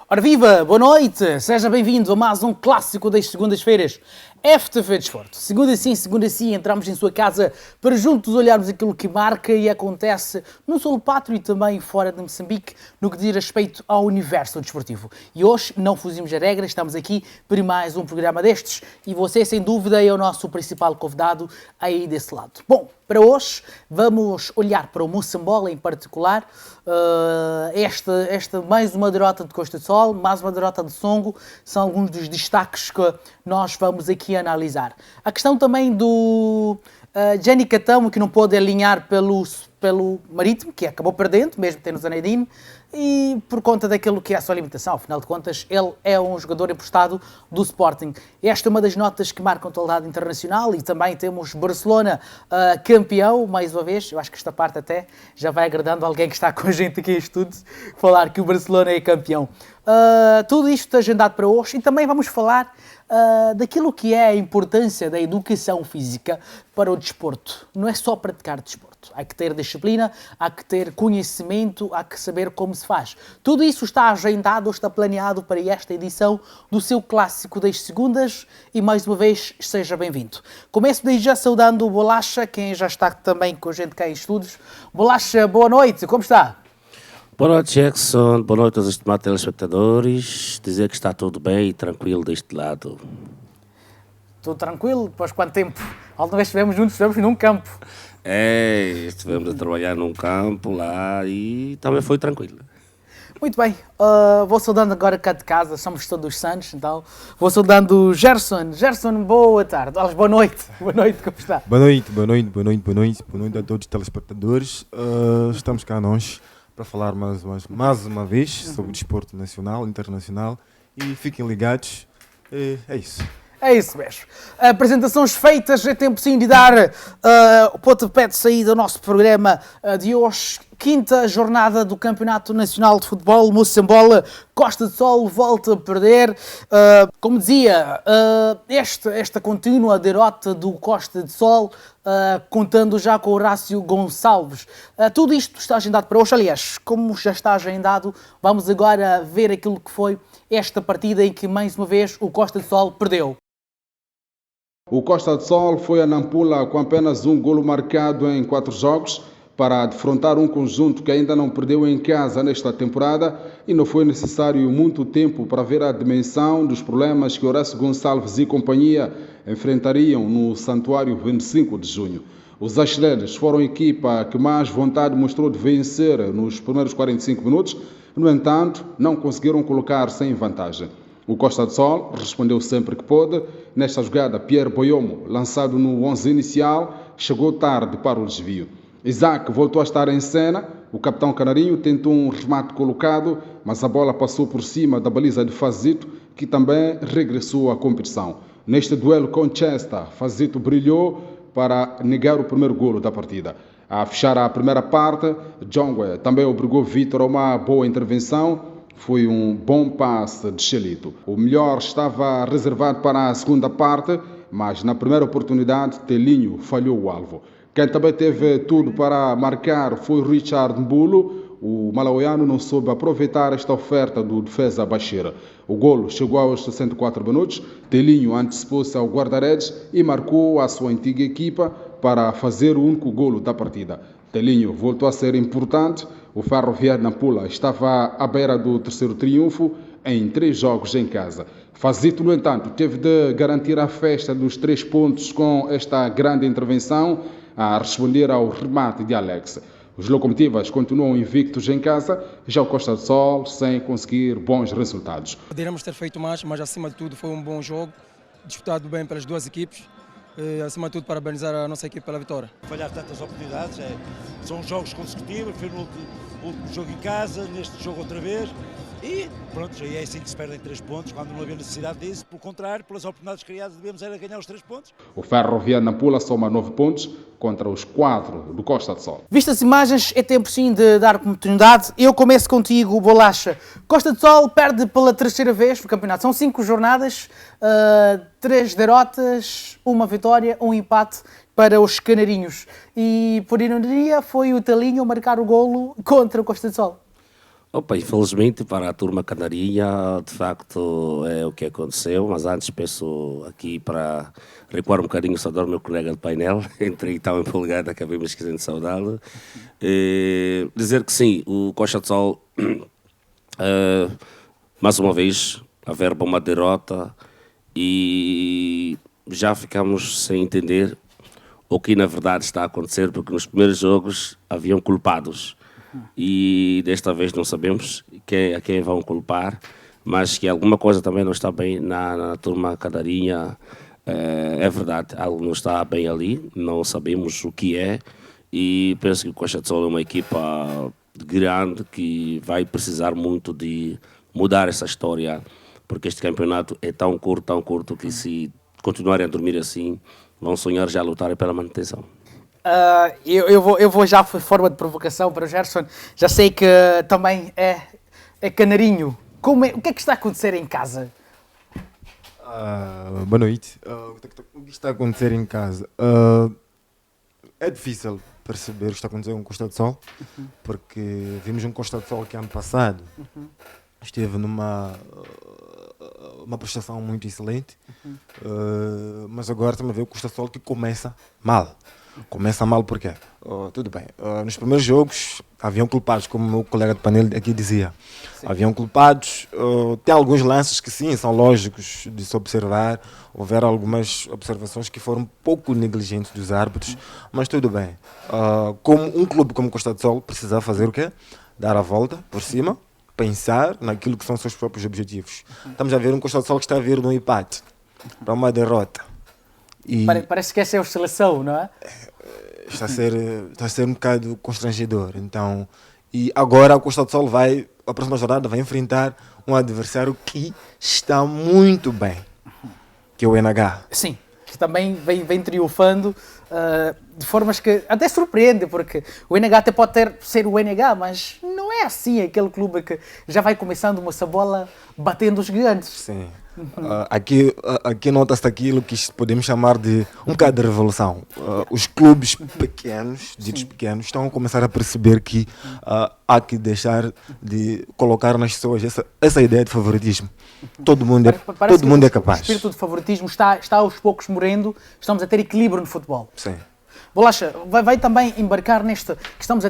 Ora viva, boa noite, seja bem-vindo a mais um clássico das segundas-feiras, FTV Desporto. Segunda sim, entramos em sua casa para juntos olharmos aquilo que marca e acontece no solo pátrio e também fora de Moçambique no que diz respeito ao universo desportivo. E hoje não fugimos a regra, estamos aqui para mais um programa destes e você, sem dúvida, é o nosso principal convidado aí desse lado. Bom, para hoje vamos olhar para o Moçambola em particular, esta mais uma derrota de Costa de Sol, mais uma derrota de Songo, são alguns dos destaques que nós vamos aqui analisar. A questão também do Jenny Catão, que não pôde alinhar pelo Marítimo, que acabou perdendo, mesmo tendo Zanedine, e por conta daquilo que é a sua limitação. Afinal de contas, ele é um jogador emprestado do Sporting. Esta é uma das notas que marcam a atualidade internacional e também temos Barcelona campeão, mais uma vez. Eu acho que esta parte até já vai agradando alguém que está com a gente aqui em estudos, falar que o Barcelona é campeão. Tudo isto está agendado para hoje e também vamos falar daquilo que é a importância da educação física para o desporto. Não é só praticar desporto. Há que ter disciplina, há que ter conhecimento, há que saber como se faz. Tudo isso está agendado, está planeado para esta edição do seu clássico das segundas e mais uma vez seja bem-vindo. Começo daí já saudando o Bolacha, quem já está também com a gente cá em estudos. Bolacha, boa noite, como está? Boa noite, Jackson. Boa noite aos estimados telespectadores. Dizer que está tudo bem e tranquilo deste lado. Tudo tranquilo? Depois quanto tempo? A última vez estivemos juntos, estivemos num campo. Estivemos a trabalhar num campo lá e também foi tranquilo. Muito bem, vou saudando agora cá de casa, somos todos santos, então vou saudando o Gerson. Gerson, boa tarde, boa noite, como está? Boa noite a todos os telespectadores. Estamos cá nós para falar mais uma vez sobre o desporto nacional, internacional e fiquem ligados, é isso. É isso mesmo. Apresentações feitas, é tempo sim de dar o pontapé de saída do nosso programa de hoje. Quinta jornada do Campeonato Nacional de Futebol, Moçambola, Costa de Sol volta a perder. Como dizia, esta contínua derrota do Costa de Sol, contando já com o Horácio Gonçalves. Tudo isto está agendado para hoje. Aliás, como já está agendado, vamos agora ver aquilo que foi esta partida em que, mais uma vez, o Costa de Sol perdeu. O Costa de Sol foi a Nampula com apenas um golo marcado em 4 jogos para defrontar um conjunto que ainda não perdeu em casa nesta temporada e não foi necessário muito tempo para ver a dimensão dos problemas que Horácio Gonçalves e companhia enfrentariam no Santuário 25 de junho. Os artilheiros foram a equipa que mais vontade mostrou de vencer nos primeiros 45 minutos, no entanto, não conseguiram colocar-se em vantagem. O Costa de Sol respondeu sempre que pôde. Nesta jogada, Pierre Boyomo, lançado no 11 inicial, chegou tarde para o desvio. Isaac voltou a estar em cena. O capitão canarinho tentou um remate colocado, mas a bola passou por cima da baliza de Fazito, que também regressou à competição. Neste duelo com Chester, Fazito brilhou para negar o primeiro golo da partida. A fechar a primeira parte, Jongwe também obrigou Vitor a uma boa intervenção. Foi um bom passe de Chelito. O melhor estava reservado para a segunda parte, mas na primeira oportunidade, Telinho falhou o alvo. Quem também teve tudo para marcar foi Richard Mbulo. O malauiano não soube aproveitar esta oferta do defesa Bashir. O golo chegou aos 64 minutos. Telinho antecipou-se ao guarda-redes e marcou a sua antiga equipa para fazer o único golo da partida. Telinho voltou a ser importante. O Ferroviário Nampula estava à beira do terceiro triunfo em 3 jogos em casa. Fazito, no entanto, teve de garantir a festa dos 3 pontos com esta grande intervenção a responder ao remate de Alex. Os Locomotivas continuam invictos em casa, já o Costa do Sol sem conseguir bons resultados. Poderíamos ter feito mais, mas acima de tudo foi um bom jogo, disputado bem pelas duas equipes. Acima de tudo, parabenizar a nossa equipe pela vitória. Falhar tantas oportunidades, são jogos consecutivos, foi no último jogo em casa, neste jogo outra vez. E pronto, é assim que se perdem 3 pontos, quando não havia necessidade disso. Pelo contrário, pelas oportunidades criadas, devemos era ganhar os 3 pontos. O Ferroviário Nampula soma 9 pontos contra os 4 do Costa de Sol. Vistas as imagens, é tempo sim de dar oportunidade. Eu começo contigo, Bolacha. Costa de Sol perde pela 3ª vez no campeonato. São 5 jornadas, 3 derrotas, 1 vitória, 1 empate para os canarinhos. E, por ironia, foi o Telinho a marcar o golo contra o Costa de Sol. Opa, infelizmente para a turma canarinha, de facto é o que aconteceu, mas antes peço aqui para recuar um bocadinho o saudar meu colega de painel, entrei tão empolgado, acabei me esquecendo de saudá-lo. Dizer que sim, o Costa de Sol, mais uma vez, averba uma derrota e já ficamos sem entender o que na verdade está a acontecer, porque nos primeiros jogos haviam culpados. E desta vez não sabemos a quem vão culpar, mas que alguma coisa também não está bem na turma canarinha, é verdade, algo não está bem ali, não sabemos o que é, e penso que o Costa de Sol é uma equipa grande que vai precisar muito de mudar essa história, porque este campeonato é tão curto que se continuarem a dormir assim, vão sonhar já a lutar pela manutenção. Eu vou já por forma de provocação para o Gerson. Já sei que também é canarinho. O que é que está a acontecer em casa? Boa noite. O que está a acontecer em casa? É difícil perceber o que está a acontecer com o Costa de Sol, porque vimos um Costa de Sol que ano passado esteve numa uma prestação muito excelente, mas agora estamos a ver o Costa de Sol que começa mal. Começa mal porque, tudo bem, nos primeiros jogos haviam culpados, como o meu colega de painel aqui dizia. Sim. Haviam culpados, tem alguns lances que sim, são lógicos de se observar, houveram algumas observações que foram um pouco negligentes dos árbitros, mas tudo bem. Como um clube como Costa do Sol precisa fazer o quê? Dar a volta por cima, pensar naquilo que são seus próprios objetivos. Estamos a ver um Costa do Sol que está a vir de um empate para uma derrota. E parece que essa é a oscilação, não é? Está a ser um bocado constrangedor. Então, e agora o Costa do Sol a próxima jornada vai enfrentar um adversário que está muito bem, que é o NH. Sim, que também vem triunfando de formas que até surpreende, porque o NH até pode ser o NH, mas não é assim aquele clube que já vai começando uma sabola batendo os gigantes. Sim. Aqui nota-se aquilo que podemos chamar de um bocado de revolução. Os clubes pequenos, ditos pequenos, estão a começar a perceber que há que deixar de colocar nas pessoas essa ideia de favoritismo. Todo mundo é capaz. O espírito de favoritismo está aos poucos morrendo, estamos a ter equilíbrio no futebol. Sim. Bolacha, vai também embarcar neste que estamos a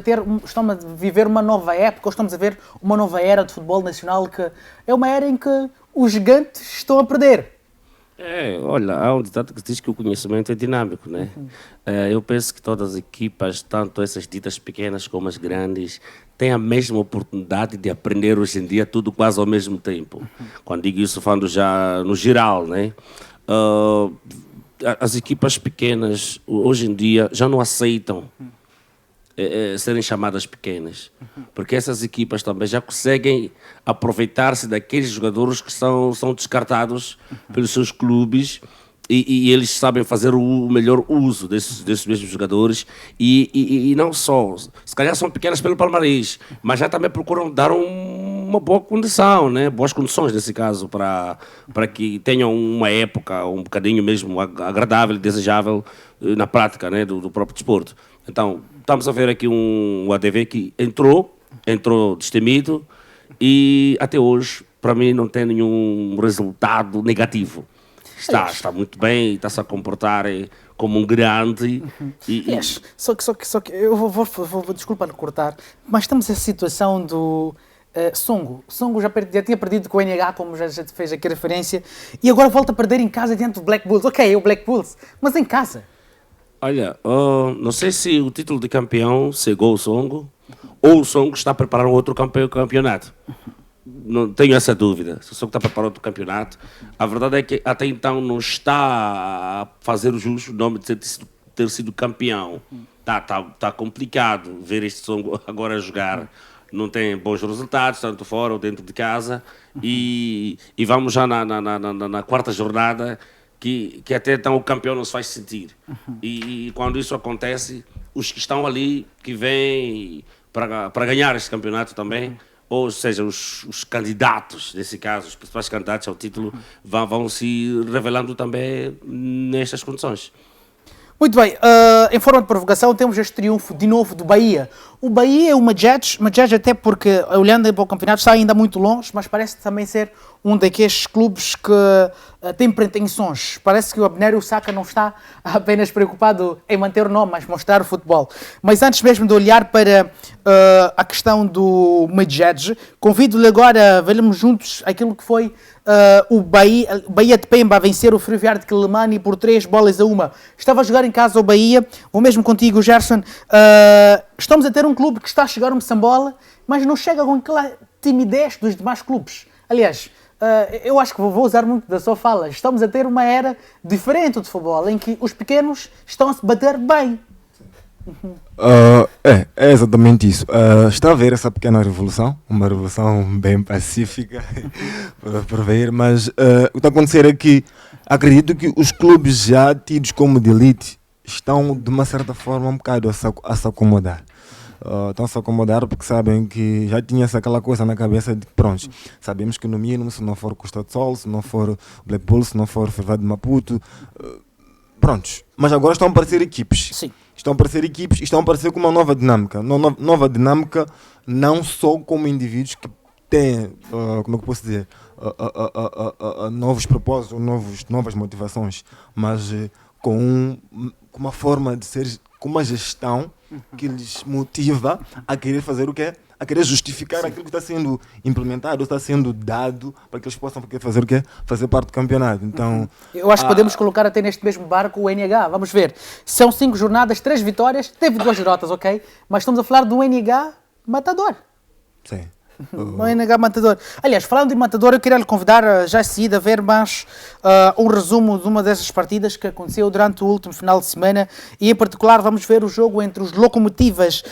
viver uma nova época, ou estamos a ver uma nova era de futebol nacional, que é uma era em que os gigantes estão a perder. Olha, há um ditado que diz que o conhecimento é dinâmico, né? Eu penso que todas as equipas, tanto essas ditas pequenas como as grandes, têm a mesma oportunidade de aprender hoje em dia tudo quase ao mesmo tempo. Quando digo isso, falando já no geral, né? As equipas pequenas, hoje em dia, já não aceitam serem chamadas pequenas, porque essas equipas também já conseguem aproveitar-se daqueles jogadores que são descartados pelos seus clubes e eles sabem fazer o melhor uso desses mesmos jogadores e não só, se calhar são pequenas pelo palmarés, mas já também procuram dar uma boa condição, né? Boas condições nesse caso para que tenham uma época um bocadinho mesmo agradável e desejável na prática, né? do próprio desporto. Então, estamos a ver aqui um ADV que entrou destemido e até hoje, para mim, não tem nenhum resultado negativo. Está muito bem, está-se a comportar como um grande. Só que eu vou desculpa cortar, mas estamos nessa situação do Songo. Songo já tinha perdido com o NH, como já fez aqui referência, e agora volta a perder em casa diante do Black Bulls. Ok, é o Black Bulls, mas em casa. Olha, não sei se o título de campeão cegou o Songo ou o Songo está a preparar um outro campeonato. Não tenho essa dúvida. Se o Songo está a preparar outro campeonato, a verdade é que até então não está a fazer o justo o nome de ter sido campeão. Tá complicado ver este Songo agora jogar. Não tem bons resultados, tanto fora ou dentro de casa. E vamos já na quarta jornada, que até então o campeão não se faz sentir. E quando isso acontece, os que estão ali, que vêm para ganhar este campeonato também, ou seja, os candidatos, nesse caso, os principais candidatos ao título, vão se revelando também nestas condições. Muito bem, em forma de provocação temos este triunfo de novo do Bahia. O Bahia é uma Judge até porque, olhando para o campeonato, está ainda muito longe, mas parece também ser um daqueles clubes que tem pretensões. Parece que o Abner Saka não está apenas preocupado em manter o nome, mas mostrar o futebol. Mas antes mesmo de olhar para a questão do Madjed, convido-lhe agora a vermos juntos aquilo que foi o Bahia de Pemba a vencer o Ferroviário de Quelimane por 3-1. Estava a jogar em casa o Bahia, vou mesmo contigo, Gerson. Estamos a ter um clube que está a chegar a Moçambola, mas não chega com aquela timidez dos demais clubes. Aliás, eu acho que vou usar muito da sua fala. Estamos a ter uma era diferente de futebol, em que os pequenos estão a se bater bem. É exatamente isso. Está a ver essa pequena revolução, uma revolução bem pacífica, por ver, mas o que está a acontecer é que acredito que os clubes já tidos como de elite estão, de uma certa forma, um bocado a se acomodar. Estão a se acomodar porque sabem que já tinha-se aquela coisa na cabeça de pronto, sabemos que no mínimo, se não for Costa do Sol, se não for Blackpool, se não for Ferroviário de Maputo, prontos. Mas agora estão a aparecer equipes. Sim. Estão a aparecer equipes e estão a aparecer com uma nova dinâmica. Nova dinâmica não só como indivíduos que têm, como é que eu posso dizer, novos propósitos, novas motivações, mas com uma forma de ser, com uma gestão que lhes motiva a querer fazer o quê? A querer justificar aquilo que está sendo implementado, está sendo dado para que eles possam fazer o quê? Fazer parte do campeonato. Então, eu acho que podemos colocar até neste mesmo barco o NH. Vamos ver. São 5 jornadas, 3 vitórias, teve 2 derrotas, ok? Mas estamos a falar do NH matador. sim. O NH matador. Aliás, falando de matador, eu queria lhe convidar já a seguir a ver mais um resumo de uma dessas partidas que aconteceu durante o último final de semana e, em particular, vamos ver o jogo entre os Locomotivas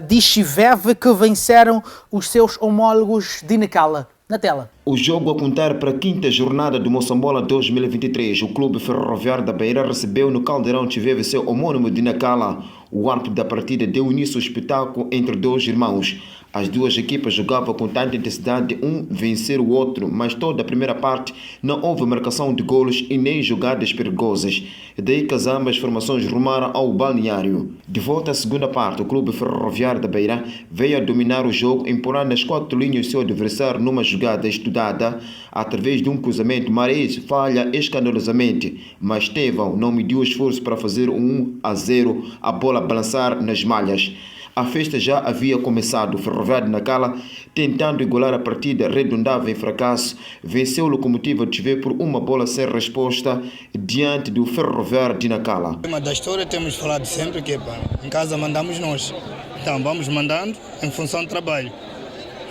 de Chiveve que venceram os seus homólogos de Nacala. Na tela. O jogo a contar para a 5ª jornada do Moçambola 2023. O Clube Ferroviário da Beira recebeu no Caldeirão Chiveve seu homônimo de Nacala. O árbitro da partida deu início ao espetáculo entre dois irmãos. As duas equipas jogavam com tanta intensidade de um vencer o outro, mas toda a primeira parte não houve marcação de golos e nem jogadas perigosas. Daí que as ambas formações rumaram ao balneário. De volta à segunda parte, o Clube Ferroviário da Beira veio a dominar o jogo, empurrando nas 4 linhas seu adversário numa jogada estudada através de um cruzamento. Marés falha escandalosamente, mas Estevão não mediu esforço para fazer um 1-0, a bola balançar nas malhas. A festa já havia começado. O Ferroviário de Nacala, tentando igualar a partida, redundava em fracasso. Venceu o Locomotiva de Chiveve por uma bola sem resposta diante do Ferroviário de Nacala. O tema da história temos falado sempre que em casa mandamos nós. Então vamos mandando em função do trabalho.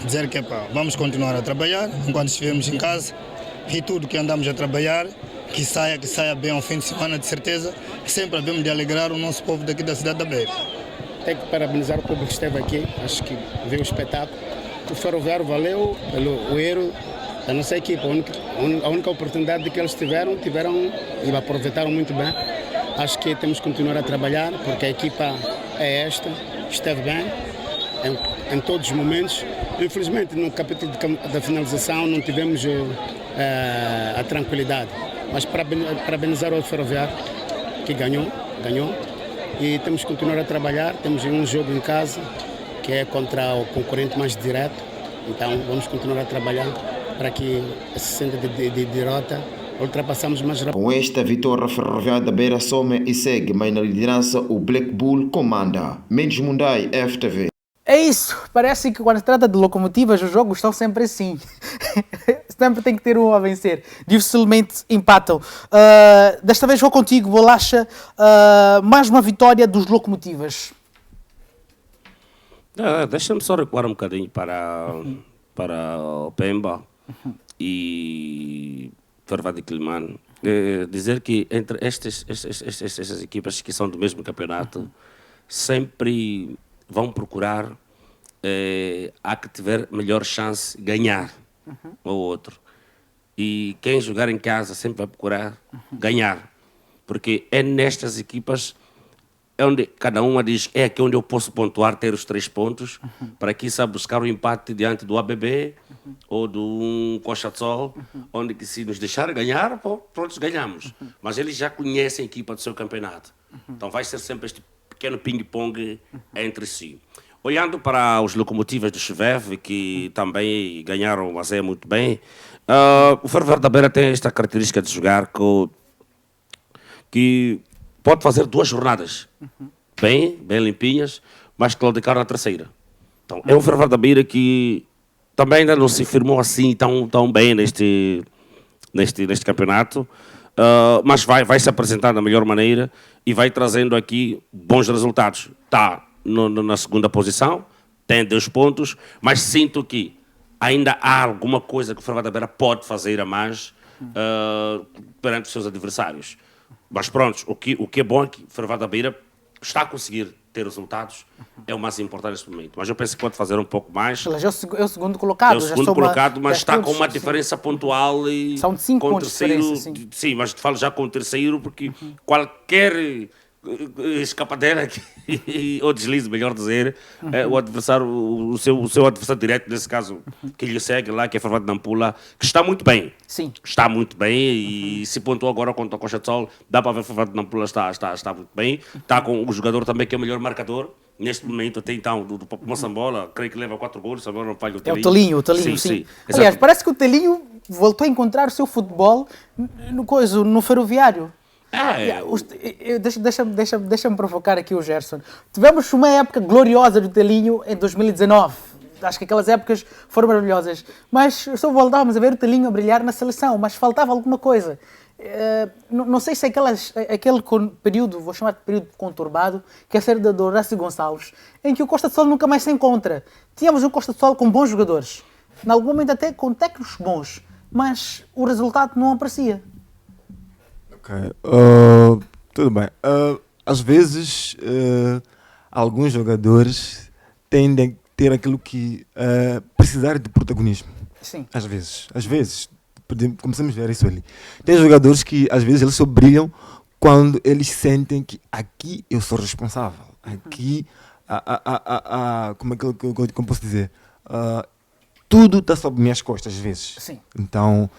Dizer que vamos continuar a trabalhar enquanto estivermos em casa e tudo que andamos a trabalhar que saia bem ao fim de semana, de certeza, que sempre havemos de alegrar o nosso povo daqui da cidade da Beira. Tenho que parabenizar o público que esteve aqui, acho que viu o espetáculo. O Ferroviário valeu pelo erro da nossa equipa. A única oportunidade que eles tiveram e aproveitaram muito bem. Acho que temos que continuar a trabalhar, porque a equipa é esta, esteve bem em todos os momentos. Infelizmente, no capítulo da finalização não tivemos a tranquilidade. Mas parabenizar o Ferroviário, que ganhou. E temos que continuar a trabalhar. Temos um jogo em casa que é contra o concorrente mais direto. Então vamos continuar a trabalhar para que esse centro de derrota ultrapassamos mais rápido. Com esta vitória, a Ferroviário da Beira some e segue, mas na liderança o Black Bull comanda. Mendes Mundai, FTV. É isso, parece que quando se trata de locomotivas os jogos estão sempre assim. Sempre tem que ter um a vencer. Dificilmente empatam. Desta vez vou contigo, Bolacha. Mais uma vitória dos Locomotivas. Deixa-me só recuar um bocadinho para o Pemba e Ferroviário de Quelimane. Dizer que entre estas equipas que são do mesmo campeonato sempre vão procurar a que tiver melhor chance de ganhar o outro. E quem jogar em casa sempre vai procurar ganhar. Porque é nestas equipas onde cada uma diz é aqui onde eu posso pontuar, ter os 3 pontos, para que sabe buscar o empate diante do ABB ou do Costa do Sol, onde que se nos deixar ganhar, pronto, ganhamos. Mas eles já conhecem a equipa do seu campeonato. Então vai ser sempre este pequeno ping-pong entre si. Olhando para os locomotivas do Chivev, que também ganharam o Zé muito bem, o Ferroviário da Beira tem esta característica de jogar que pode fazer 2 jornadas bem limpinhas, mas claudicar na terceira. Então, é um Ferroviário da Beira que também ainda não se firmou assim tão bem neste campeonato, mas vai se apresentar da melhor maneira e vai trazendo aqui bons resultados. Está na segunda posição, tem 2 pontos, mas sinto que ainda há alguma coisa que o Ferroviário da Beira pode fazer a mais perante os seus adversários. Mas pronto, o que é bom é que o Ferroviário da Beira está a conseguir ter resultados, é o mais importante neste momento. Mas eu penso que pode fazer um pouco mais. Ele já é o segundo colocado. É o segundo colocado, mas está com uma sim. diferença pontual. E são de 5 pontos de diferença, sim, mas te falo já com o terceiro, porque qualquer escapadela ou deslize, melhor dizer, o adversário, o seu adversário direto, nesse caso, que lhe segue lá, que é Ferroviário de Nampula, que está muito bem. Sim. Está muito bem e se pontuou agora contra o Costa de Sol, dá para ver que o Ferroviário de Nampula está muito bem. Está com o jogador também que é o melhor marcador. Neste momento, até então, do Moçambola, creio que leva 4 gols, agora não falha o Telinho. É o Telinho, sim. Aliás, parece que o Telinho voltou a encontrar o seu futebol no Ferroviário. Deixa-me provocar aqui o Gerson. Tivemos uma época gloriosa do Telinho em 2019. Acho que aquelas épocas foram maravilhosas. Mas só voltávamos a ver o Telinho a brilhar na seleção, mas faltava alguma coisa. Não sei se aquele período, vou chamar de período conturbado, que é a série do Horácio Gonçalves, em que o Costa de Sol nunca mais se encontra. Tínhamos um Costa de Sol com bons jogadores, em algum momento até com técnicos bons, mas o resultado não aparecia. Ok, tudo bem. Às vezes, alguns jogadores tendem a ter aquilo que precisar de protagonismo. Sim. Às vezes, começamos a ver isso ali. Tem jogadores que, às vezes, eles só brilham quando eles sentem que aqui eu sou responsável. Aqui, como posso dizer? Tudo está sob minhas costas, às vezes. Sim. Então,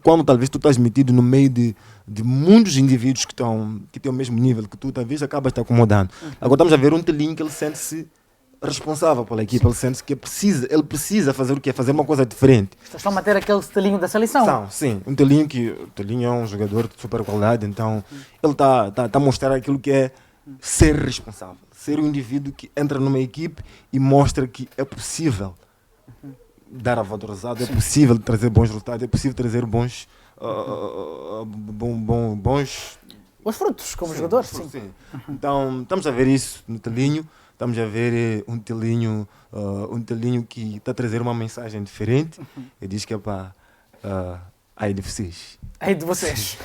quando talvez tu estás metido no meio de muitos indivíduos que têm o mesmo nível que tu, talvez acabas te acomodando. Agora estamos a ver um Telinho que ele sente-se responsável pela equipa, ele sente-se que ele precisa fazer o quê? Fazer uma coisa diferente. Estão a manter aquele Telinho da seleção. Sim, o Telinho é um jogador de super qualidade, então ele está a mostrar aquilo que é ser responsável, ser um indivíduo que entra numa equipe e mostra que é possível dar a volta ao resultado, é possível trazer bons resultados, é possível trazer bons frutos como jogador. Sim. Então, estamos a ver isso no Telinho, estamos a ver um Telinho que está a trazer uma mensagem diferente e diz que é para ai de vocês. Ai de vocês.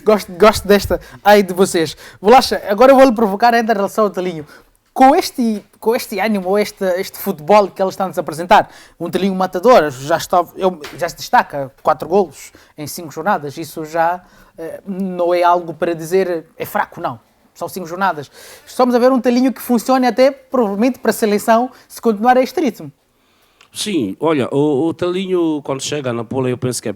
gosto desta ai de vocês. Bolacha, agora eu vou-lhe provocar ainda em relação ao Telinho. Com este ânimo, este futebol que ele está a nos apresentar, um Telinho matador, já se destaca 4 golos em 5 jornadas, isso já não é algo para dizer é fraco, não. São 5 jornadas. Estamos a ver um Telinho que funcione até, provavelmente, para a seleção, se continuar a este ritmo. Sim, olha, o Telinho, quando chega na Pula, eu penso que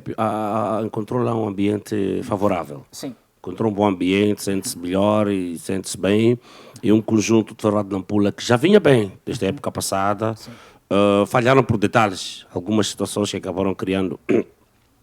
encontrou lá um ambiente favorável. Sim. Encontrou um bom ambiente, sente-se melhor e sente-se bem. E um conjunto de Ferroviário de Nampula que já vinha bem desde a época passada. Falharam por detalhes, algumas situações que acabaram criando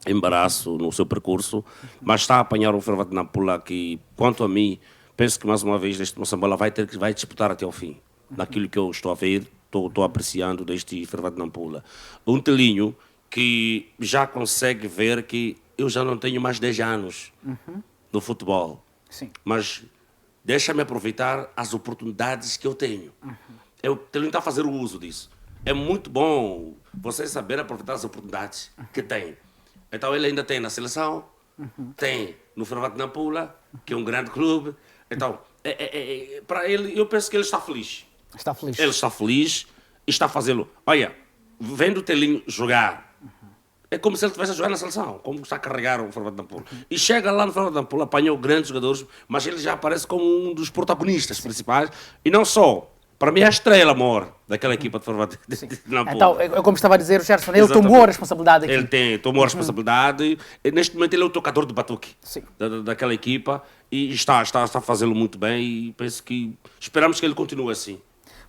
embaraço no seu percurso, mas está a apanhar um Ferroviário de Nampula que, quanto a mim, penso que mais uma vez este Moçambola vai disputar até o fim. Naquilo que eu estou a ver, estou apreciando deste Ferroviário de Nampula. Um Telinho que já consegue ver que eu já não tenho mais 10 anos no futebol. Sim. Mas deixa-me aproveitar as oportunidades que eu tenho. Eu tenho que estar a fazer o uso disso. É muito bom você saber aproveitar as oportunidades que tem. Então ele ainda tem na seleção, tem no Ferroviário de Nampula, que é um grande clube. Então, para ele, eu penso que ele está feliz. Está feliz. Ele está feliz e está fazendo. Olha, vendo o Telinho jogar, é como se ele estivesse a jogar na seleção, como está a carregar o Ferroviário de Nampula. E chega lá no Ferroviário de Nampula, apanhou grandes jogadores, mas ele já aparece como um dos protagonistas principais. E não só, para mim é a estrela maior daquela equipa de Ferroviário de Nampula. Então, como estava a dizer o Gerson, ele tomou a responsabilidade aqui. Ele tomou a responsabilidade. E neste momento ele é o tocador de batuque daquela equipa e está a fazê-lo muito bem e penso que esperamos que ele continue assim.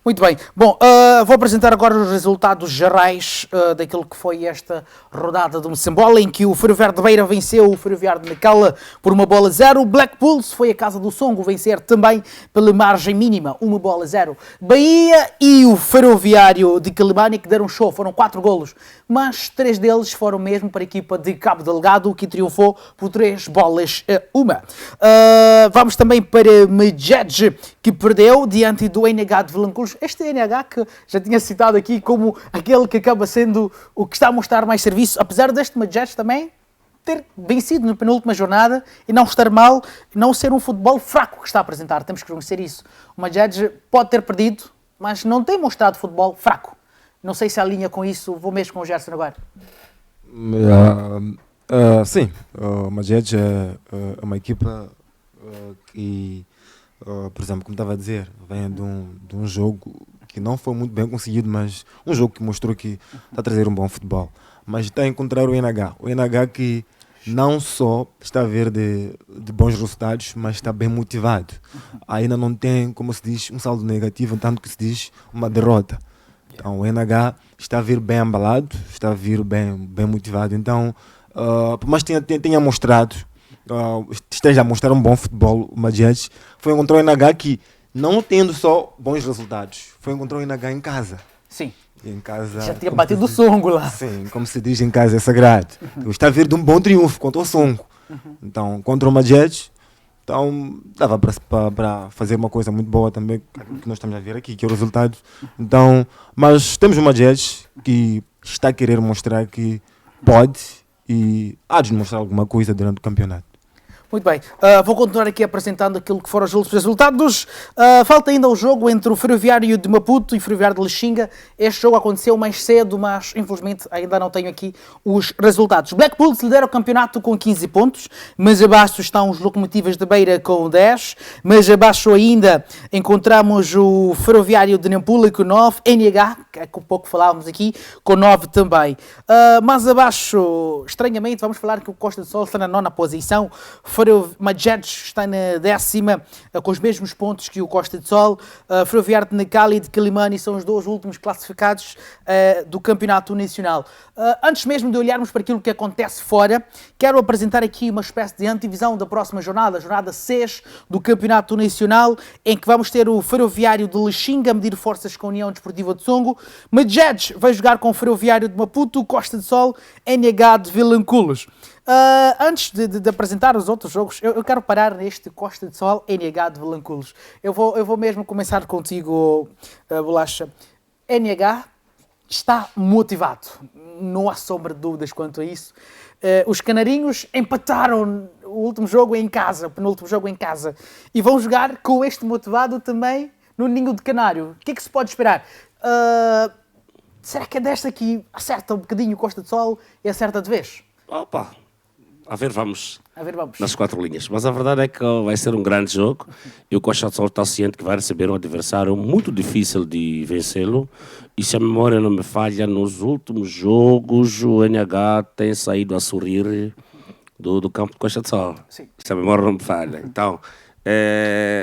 Muito bem. Bom, vou apresentar agora os resultados gerais daquilo que foi esta rodada do Moçambola, em que o Ferroviário de Beira venceu o Ferroviário de Nacala por 1-0. O Black Bulls foi a Casa do Songo vencer também pela margem mínima, 1-0. Bahia e o Ferroviário de Quelimane que deram show, foram 4 golos, mas 3 deles foram mesmo para a equipa de Cabo Delgado, que triunfou por 3-1. Vamos também para Medjed, que perdeu diante do NH de Vilanculos. Este NH que já tinha citado aqui como aquele que acaba sendo o que está a mostrar mais serviço, apesar deste Medjed também ter vencido na penúltima jornada e não estar mal, não ser um futebol fraco que está a apresentar. Temos que reconhecer isso. O Medjed pode ter perdido, mas não tem mostrado futebol fraco. Não sei se alinha com isso, vou mesmo com o Gerson agora. Sim, o Medjed é uma equipa que, por exemplo, como estava a dizer, vem de um jogo que não foi muito bem conseguido, mas um jogo que mostrou que está a trazer um bom futebol. Mas está a encontrar o NH. O NH que não só está a ver de bons resultados, mas está bem motivado. Ainda não tem, como se diz, um saldo negativo, tanto que se diz uma derrota. Então o NH está a vir bem embalado, está a vir bem motivado. Então, por mais que tenha mostrado, esteja a mostrar um bom futebol, o Medjed foi encontrar o NH que, não tendo só bons resultados, foi encontrar o NH em casa. Sim. Em casa, já tinha batido o Songo lá. Sim, como se diz, em casa é sagrado. Está a vir de um bom triunfo contra o Songo. Então, contra o Medjed, então dava para fazer uma coisa muito boa também, que nós estamos a ver aqui, que é o resultado. Então, mas temos o Medjed que está a querer mostrar que pode e há de mostrar alguma coisa durante o campeonato. Muito bem, vou continuar aqui apresentando aquilo que foram os últimos resultados. Falta ainda o jogo entre o Ferroviário de Maputo e o Ferroviário de Lixinga. Este jogo aconteceu mais cedo, mas infelizmente ainda não tenho aqui os resultados. Black Bulls lidera o campeonato com 15 pontos, mas abaixo estão os Locomotivas de Beira com 10, mas abaixo ainda encontramos o Ferroviário de Nampula com 9, NH, que é com pouco falávamos aqui, com 9 também. Mais abaixo, estranhamente, vamos falar que o Costa do Sol está na 9ª posição, o Medjed está na 10ª, com os mesmos pontos que o Costa de Sol. Ferroviário de Nacala e de Quelimane são os 2 últimos classificados do Campeonato Nacional. Antes mesmo de olharmos para aquilo que acontece fora, quero apresentar aqui uma espécie de antevisão da próxima jornada, a jornada 6 do Campeonato Nacional, em que vamos ter o Ferroviário de Lixinga a medir forças com a União Desportiva de Songo. Medjed vai jogar com o Ferroviário de Maputo, Costa de Sol, NH de Vilanculos. Antes de apresentar os outros jogos, eu quero parar neste Costa de Sol, NH de Vilanculos. Eu vou mesmo começar contigo, Bolacha. NH está motivado, não há sombra de dúvidas quanto a isso. Os canarinhos empataram o último jogo em casa, o penúltimo jogo em casa, e vão jogar com este motivado também no Ninho de Canário. O que é que se pode esperar? Será que é desta que acerta um bocadinho o Costa de Sol e acerta de vez? Opa! A ver, vamos. Vamos. Nas 4 linhas. Mas a verdade é que vai ser um grande jogo e o Costa de Sol está ciente que vai receber um adversário muito difícil de vencê-lo. E se a memória não me falha, nos últimos jogos o NH tem saído a sorrir do campo de Costa de Sol. Sim. Se a memória não me falha. Então,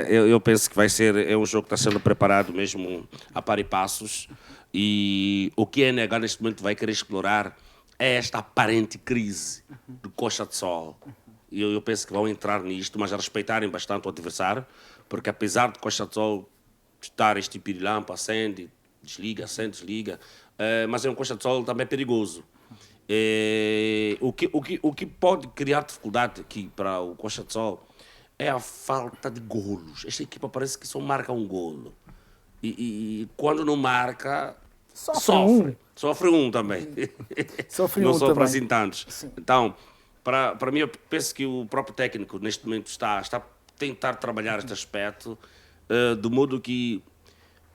eu penso que vai ser um jogo que está sendo preparado mesmo a par e passos. E o que a NH neste momento vai querer explorar é esta aparente crise do Costa de Sol. Eu penso que vão entrar nisto, mas a respeitarem bastante o adversário, porque apesar de Costa de Sol estar este pirilampo, acende, desliga, acende, desliga, mas é um Costa de Sol também perigoso. O que pode criar dificuldade aqui para o Costa de Sol é a falta de golos. Esta equipa parece que só marca um golo. E quando não marca, sofre. Sofre um também. Sofre não um sofre também. assim tantos. Sim. Então, para mim, eu penso que o próprio técnico, neste momento, está a tentar trabalhar este aspecto, de modo que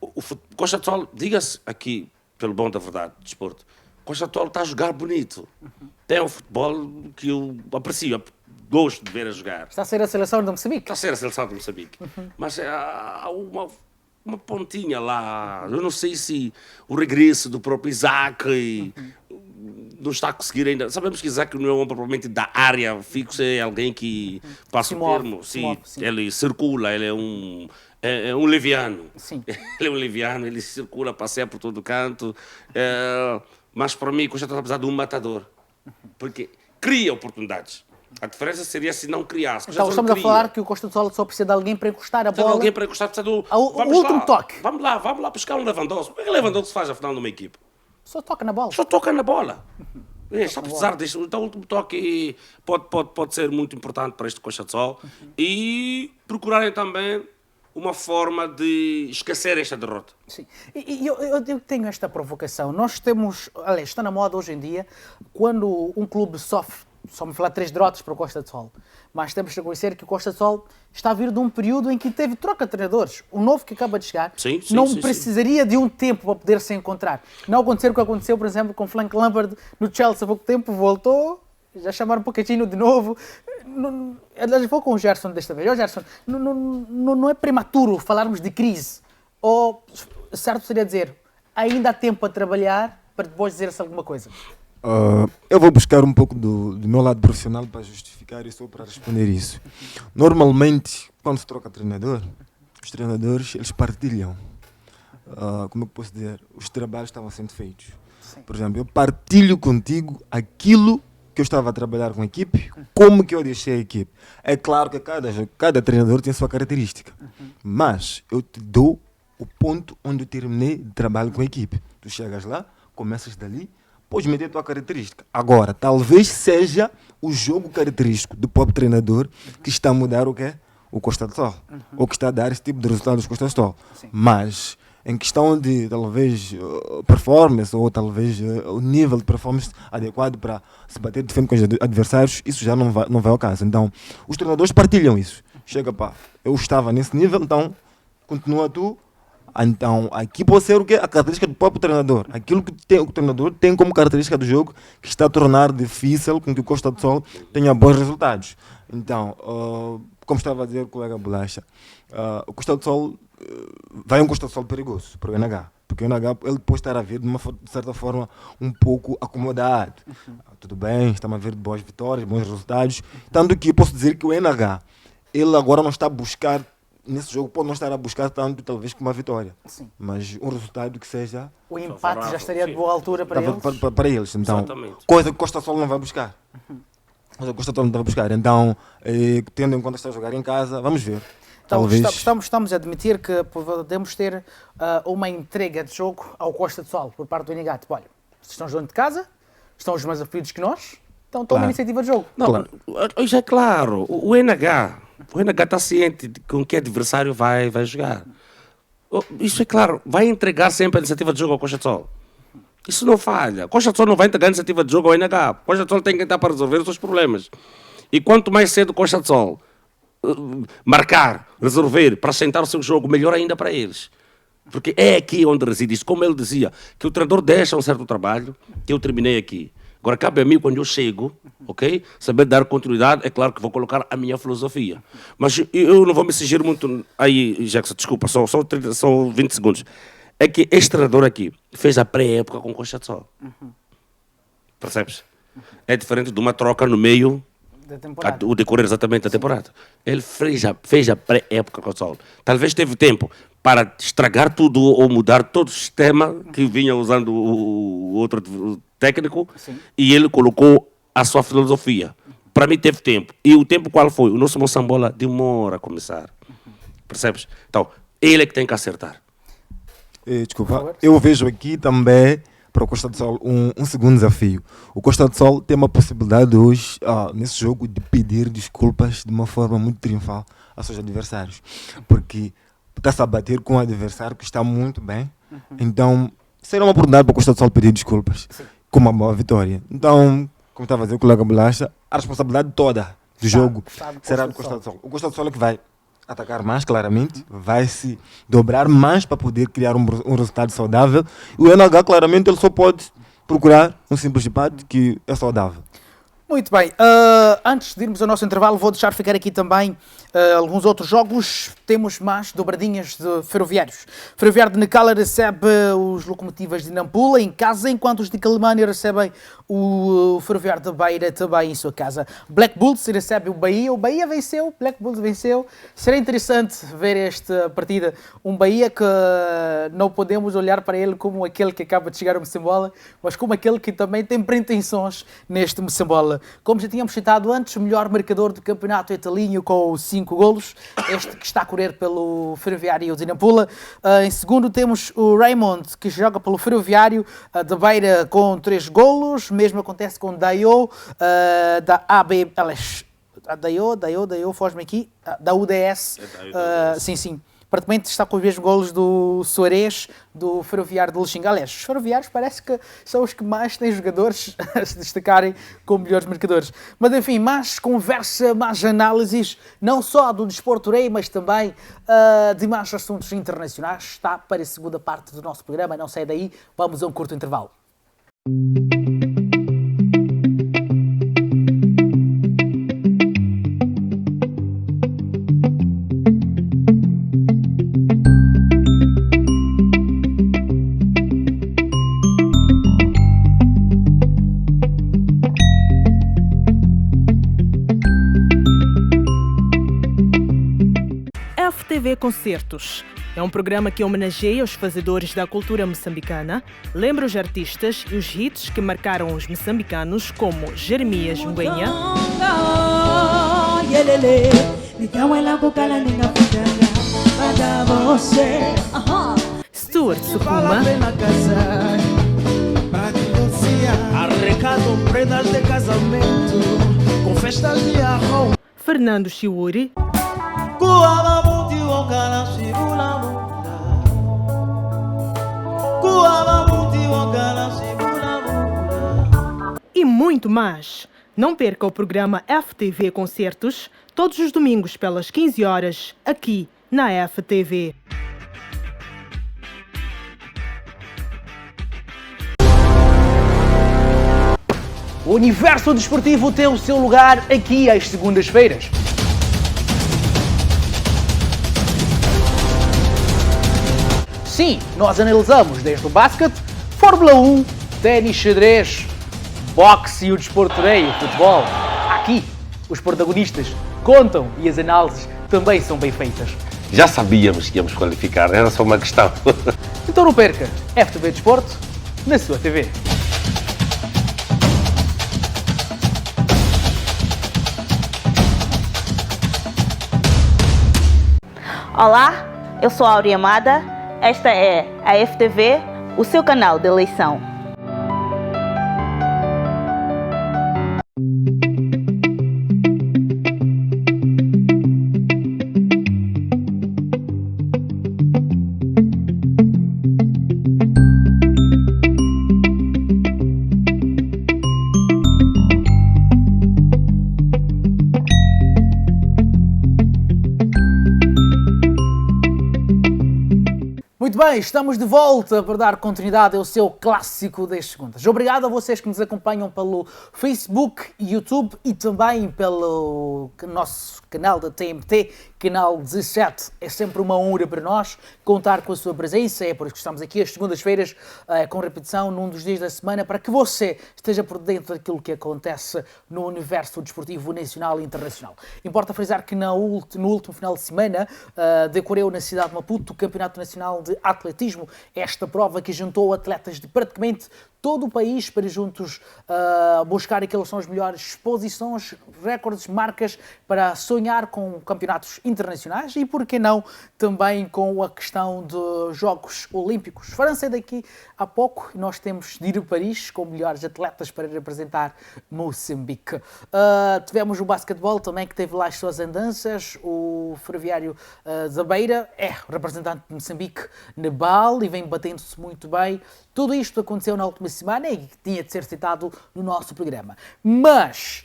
o Costa de Sol, diga-se aqui, pelo bom da verdade, do desporto, Costa de Sol está a jogar bonito. Tem um futebol que eu aprecio, gosto de ver a jogar. Está a ser a seleção de Moçambique? Está a ser a seleção de Moçambique. Mas há uma pontinha lá, eu não sei se o regresso do próprio Isaac não está a conseguir ainda. Sabemos que Isaac não é um homem propriamente da área fixa, é alguém que passa o termo. Sim, ele circula, ele é um leviano. Sim. Ele é um leviano, ele circula, passeia por todo canto. Mas para mim, Costa está precisando de um matador. Porque cria oportunidades. A diferença seria se não criasse. Então estamos a falar que o Costa do Sol só precisa de alguém para encostar a bola. Alguém para encostar, precisa do... O último toque. Vamos lá buscar um Lewandowski. O que Lewandowski faz afinal numa equipe? Só toca na bola. Só toca na bola. Está a precisar disso. Então o último toque pode ser muito importante para este Costa do Sol. E procurarem também uma forma de esquecer esta derrota. Sim. E eu tenho esta provocação. Nós temos, aliás, está na moda hoje em dia, quando um clube sofre, vamos falar 3 derrotas para o Costa do Sol, mas temos que reconhecer que o Costa do Sol está a vir de um período em que teve troca de treinadores. O novo que acaba de chegar não precisaria de um tempo para poder se encontrar. Não acontecer o que aconteceu, por exemplo, com Frank Lampard no Chelsea há pouco tempo, voltou, já chamaram um Pochettino de novo. Vou com o Gerson desta vez. Gerson, não é prematuro falarmos de crise? Ou certo seria dizer, ainda há tempo a trabalhar para depois dizer-se alguma coisa? Eu vou buscar um pouco do meu lado profissional para justificar isso ou para responder isso. Normalmente, quando se troca treinador, os treinadores eles partilham, como eu posso dizer, os trabalhos estavam sendo feitos. Sim. Por exemplo, eu partilho contigo aquilo que eu estava a trabalhar com a equipe, como que eu deixei a equipe. É claro que cada treinador tem a sua característica, mas eu te dou o ponto onde eu terminei de trabalho com a equipe. Tu chegas lá, começas dali, podes meter a tua característica. Agora, talvez seja o jogo característico do próprio treinador que está a mudar o quê? O Costa do Sol. Ou que está a dar esse tipo de resultados do Costa do Sol. Sim. Mas, em questão de, talvez, performance, ou talvez o nível de performance adequado para se bater de frente com os adversários, isso já não vai ao caso. Então, os treinadores partilham isso. Chega, pá, eu estava nesse nível, então, continua tu. Então, aqui pode ser o quê? A característica do próprio treinador. Aquilo que o treinador tem como característica do jogo que está a tornar difícil com que o Costa do Sol tenha bons resultados. Então, como estava a dizer o colega Bolacha, o Costa do Sol vai um Costa do Sol perigoso para o NH. Porque o NH ele pode estar a vir de certa forma um pouco acomodado. Tudo bem, estamos a ver boas vitórias, bons resultados. Tanto que posso dizer que o NH, ele agora não está a buscar nesse jogo, pode não estar a buscar tanto, talvez, como uma vitória. Sim. Mas um resultado que seja... O empate já estaria de boa altura para eles. Para eles. Então, exatamente. Coisa que Costa do Sol não vai buscar. Coisa que Costa do Sol não vai buscar. Então, tendo em conta que está a jogar em casa, vamos ver. Então, talvez... estamos a admitir que podemos ter uma entrega de jogo ao Costa do Sol, por parte do NH. Tipo, olha, vocês estão jogando de casa, estão os mais aflitos que nós, então toma a iniciativa de jogo. Não, Claro. Hoje é claro, o NH está ciente de com que adversário vai jogar. Isso é claro, vai entregar sempre a iniciativa de jogo ao Costa do Sol. Isso não falha. Costa do Sol não vai entregar a iniciativa de jogo ao NH. Costa do Sol tem que estar para resolver os seus problemas. E quanto mais cedo Costa do Sol marcar, resolver, para sentar o seu jogo, melhor ainda para eles. Porque é aqui onde reside isso. Como ele dizia, que o treinador deixa um certo trabalho, que eu terminei aqui. Agora, cabe a mim, quando eu chego, ok? Saber dar continuidade, é claro que vou colocar a minha filosofia. Mas eu não vou me exigir muito aí, Jackson, desculpa, são 20 segundos. É que este treinador aqui fez a pré-época com Costa do Sol. Percebes? É diferente de uma troca no meio, o decorrer exatamente da temporada. Ele fez a pré-época com o Sol. Talvez teve tempo para estragar tudo ou mudar todo o sistema que vinha usando o outro técnico. Sim. E ele colocou a sua filosofia. Para mim teve tempo. E o tempo qual foi? O nosso Moçambola demora a começar. Percebes? Então, ele é que tem que acertar. Desculpa, eu vejo aqui também para o Costa do Sol um segundo desafio. O Costa do Sol tem uma possibilidade hoje, nesse jogo, de pedir desculpas de uma forma muito triunfal aos seus adversários. Porque está-se a bater com um adversário que está muito bem. Então, será uma oportunidade para o Costa do Sol pedir desculpas. Sim. Com uma boa vitória. Então, como estava a dizer o colega Bolacha, a responsabilidade toda do jogo será do Costa do Sol. O Costa do Sol é que vai atacar mais, claramente, vai se dobrar mais para poder criar um resultado saudável. E o NH, claramente, ele só pode procurar um simples empate que é saudável. Muito bem, antes de irmos ao nosso intervalo, vou deixar ficar aqui também alguns outros jogos. Temos mais dobradinhas de ferroviários. Ferroviário de Necala recebe os Locomotivas de Nampula em casa, enquanto os de Calemânia recebem o Ferroviário da Beira também em sua casa. Black Bulls recebe o Bahia venceu, Black Bulls venceu. Será interessante ver esta partida, um Bahia que não podemos olhar para ele como aquele que acaba de chegar ao Moçambola, mas como aquele que também tem pretensões neste Moçambola. Como já tínhamos citado antes, o melhor marcador do campeonato é Talinho com 5 golos, este que está a correr pelo Ferroviário de Nampula. Em segundo temos o Raymond, que joga pelo Ferroviário da Beira com 3 golos. Mesmo acontece com Dayo, da AB, Dayo, foge-me aqui, da UDS, sim. Praticamente está com os mesmos golos do Soares, do Ferroviário de Lixinga. Aliás, os ferroviários parece que são os que mais têm jogadores a se destacarem como melhores marcadores. Mas enfim, mais conversa, mais análises, não só do desporto rei, mas também de mais assuntos internacionais. Está para a segunda parte do nosso programa. Não sai daí, vamos a um curto intervalo. FTV Concertos. É um programa que homenageia os fazedores da cultura moçambicana, lembra os artistas e os hits que marcaram os moçambicanos, como Jeremias Mbenha, Stuart Sukuma, prendas de casamento com festas de arrom, Fernando Chiuri, e muito mais. Não perca o programa FTV Concertos todos os domingos pelas 15 horas aqui na FTV. O universo desportivo tem o seu lugar aqui às segundas-feiras. Sim, nós analisamos desde o basquete, Fórmula 1, ténis, xadrez, boxe e o desporto rei, o futebol. Aqui, os protagonistas contam e as análises também são bem feitas. Já sabíamos que íamos qualificar, era só uma questão. Então não perca, FTV Desporto, na sua TV. Olá, eu sou a Áurea Amada, esta é a FTV, o seu canal de eleição. Muito bem, estamos de volta para dar continuidade ao seu clássico das segundas. Obrigado a vocês que nos acompanham pelo Facebook, YouTube e também pelo nosso canal da TMT, canal 17. É sempre uma honra para nós contar com a sua presença, é por isso que estamos aqui às segundas-feiras com repetição num dos dias da semana para que você esteja por dentro daquilo que acontece no universo desportivo nacional e internacional. Importa frisar que no último final de semana decorreu na cidade de Maputo o Campeonato Nacional de Atletismo, esta prova que juntou atletas de praticamente todo o país para juntos buscar aquelas são as melhores posições, recordes, marcas para sonhar com campeonatos internacionais e, por que não, também com a questão dos Jogos Olímpicos. França daqui a pouco nós temos de ir a Paris com melhores atletas para representar Moçambique. Tivemos o basquetebol também que teve lá as suas andanças, o Ferroviário da Beira é representante de Moçambique na BAL e vem batendo-se muito bem. Tudo isto aconteceu na última semana e tinha de ser citado no nosso programa. Mas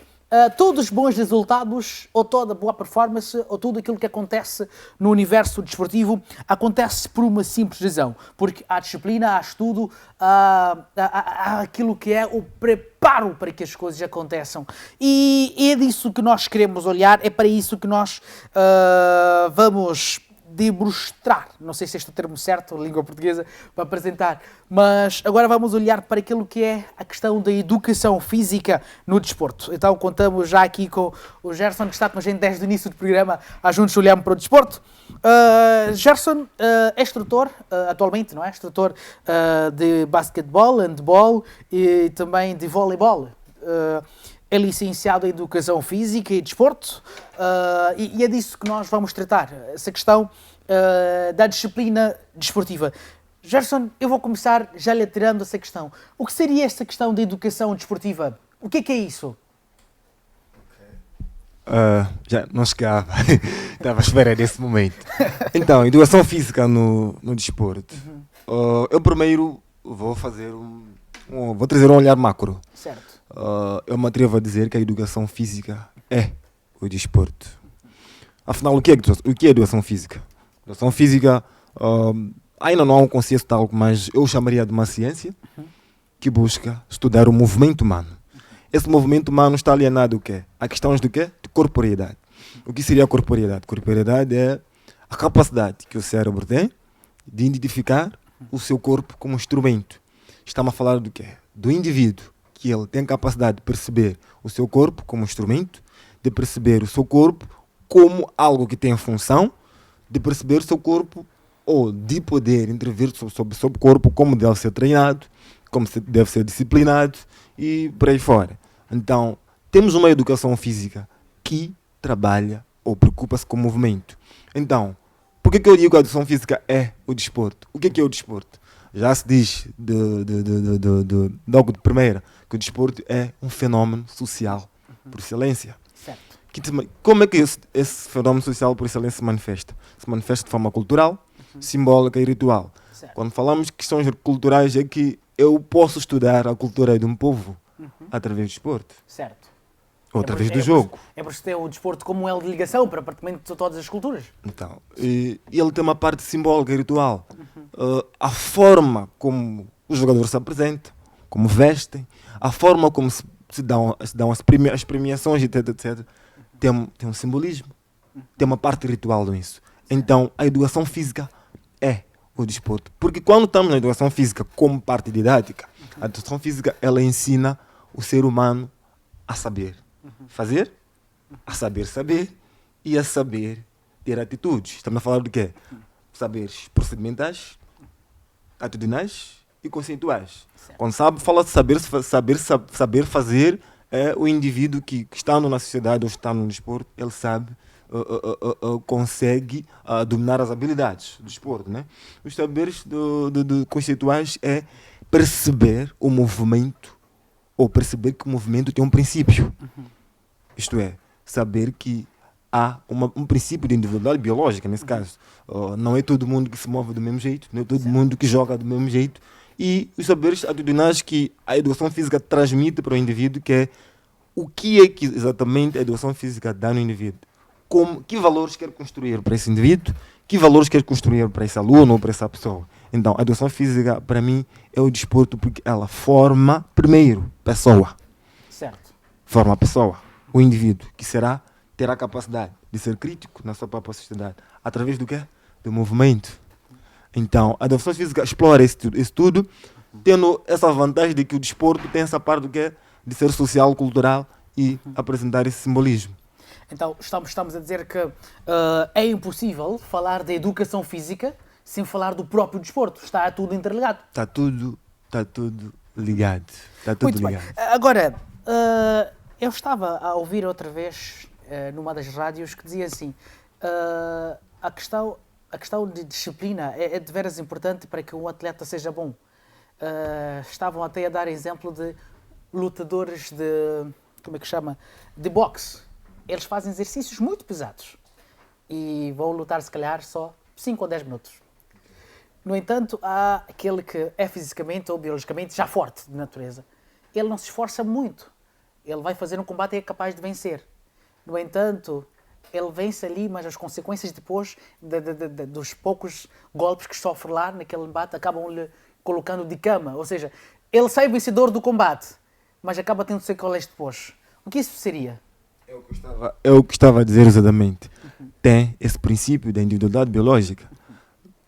todos os bons resultados, ou toda boa performance, ou tudo aquilo que acontece no universo desportivo, acontece por uma simples razão. Porque há disciplina, há estudo, há aquilo que é o preparo para que as coisas aconteçam. E é disso que nós queremos olhar, é para isso que nós vamos demonstrar, não sei se este é o termo certo, língua portuguesa, para apresentar, mas agora vamos olhar para aquilo que é a questão da educação física no desporto. Então contamos já aqui com o Gerson, que está com a gente desde o início do programa, a juntos olharmos para o desporto. Gerson é instrutor, atualmente, não é? Instrutor de basquetebol, handball e também de voleibol. É licenciado em Educação Física e Desporto e é disso que nós vamos tratar, essa questão da disciplina desportiva. Gerson, eu vou começar já lhe tirando essa questão. O que seria esta questão de educação desportiva? O que é isso? Já não chegava, estava à espera desse momento. Então, educação física no desporto. Eu primeiro vou fazer vou trazer um olhar macro. Certo. Eu me atrevo a dizer que a educação física é o desporto. Afinal, o que é educação física? Educação física ainda não há um conceito tal, mas eu chamaria de uma ciência que busca estudar o movimento humano. Esse movimento humano está alienado o quê? A questões do quê? De corporeidade. O que seria a corporeidade? Corporeidade é a capacidade que o cérebro tem de identificar o seu corpo como instrumento. Estamos a falar do quê? Do indivíduo, que ele tem capacidade de perceber o seu corpo como instrumento, de perceber o seu corpo como algo que tem função, de perceber o seu corpo ou de poder intervir sobre o seu corpo, como deve ser treinado, como deve ser disciplinado e por aí fora. Então, temos uma educação física que trabalha ou preocupa-se com o movimento. Então, por que eu digo que a educação física é o desporto? O que é o desporto? Já se diz logo de primeira que o desporto é um fenómeno social por excelência. Certo. Como é que esse fenómeno social por excelência se manifesta? Se manifesta de forma cultural, simbólica e ritual. Certo. Quando falamos de questões culturais é que eu posso estudar a cultura de um povo através do desporto. Certo. Ou através do jogo. É por isso que tem o desporto como um elo de ligação para praticamente todas as culturas. Então, ele tem uma parte simbólica e ritual. A forma como os jogadores se apresentam, como vestem, a forma como se dão as premiações, etc. Tem um simbolismo, tem uma parte ritual nisso. Então, a educação física é o desporto. Porque quando estamos na educação física como parte didática, a educação física ela ensina o ser humano a saber fazer, a saber e a saber ter atitudes. Estamos a falar do quê? Saberes procedimentais, atitudinais e conceituais. Certo. Quando fala de saber fazer, é o indivíduo que estando na sociedade ou está no desporto, ele sabe, consegue dominar as habilidades do desporto, né? Os saberes conceituais é perceber o movimento ou perceber que o movimento tem um princípio. Isto é, saber que há um princípio de individualidade biológica, nesse caso. Não é todo mundo que se move do mesmo jeito, não é todo mundo que joga do mesmo jeito. E os saberes atitudinais que a educação física transmite para o indivíduo, que é o que é que exatamente a educação física dá no indivíduo. Que valores quer construir para esse indivíduo, que valores quer construir para esse aluno ou para essa pessoa. Então, a educação física, para mim, é o desporto porque ela forma, primeiro, pessoa. Certo. Forma a pessoa, o indivíduo, que terá a capacidade de ser crítico na sua própria sociedade. Através do quê? Do movimento. Então, a educação física explora isso tudo, tendo essa vantagem de que o desporto tem essa parte do quê? De ser social, cultural e apresentar esse simbolismo. Então, estamos a dizer que é impossível falar de educação física sem falar do próprio desporto. Está tudo interligado. Está tudo ligado. Está tudo Muito ligado. bem. Agora, eu estava a ouvir outra vez numa das rádios que dizia assim, a questão de disciplina é de veras importante para que um atleta seja bom. Estavam até a dar exemplo de lutadores de boxe. Eles fazem exercícios muito pesados e vão lutar se calhar só 5 ou 10 minutos. No entanto, há aquele que é fisicamente ou biologicamente já forte de natureza. Ele não se esforça muito. Ele vai fazer um combate e é capaz de vencer. No entanto, ele vence ali, mas as consequências depois dos poucos golpes que sofre lá naquele embate acabam-lhe colocando de cama. Ou seja, ele sai vencedor do combate, mas acaba tendo sequelas depois. O que isso seria? É o que estava a dizer exatamente. tem esse princípio da individualidade biológica.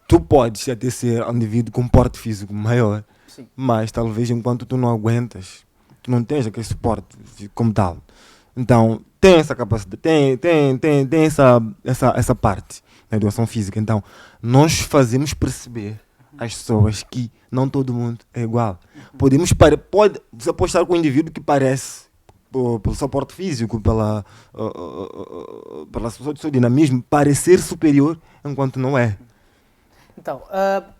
Tu podes até ser um indivíduo com porte físico maior, Sim. mas talvez enquanto tu não aguentas, tu não tens aquele suporte como tal. Então, tem essa capacidade, tem essa parte na educação física. Então, nós fazemos perceber às pessoas que não todo mundo é igual. Você pode estar com um indivíduo que parece, pelo seu porte físico, pela seu dinamismo, parecer superior enquanto não é. Então,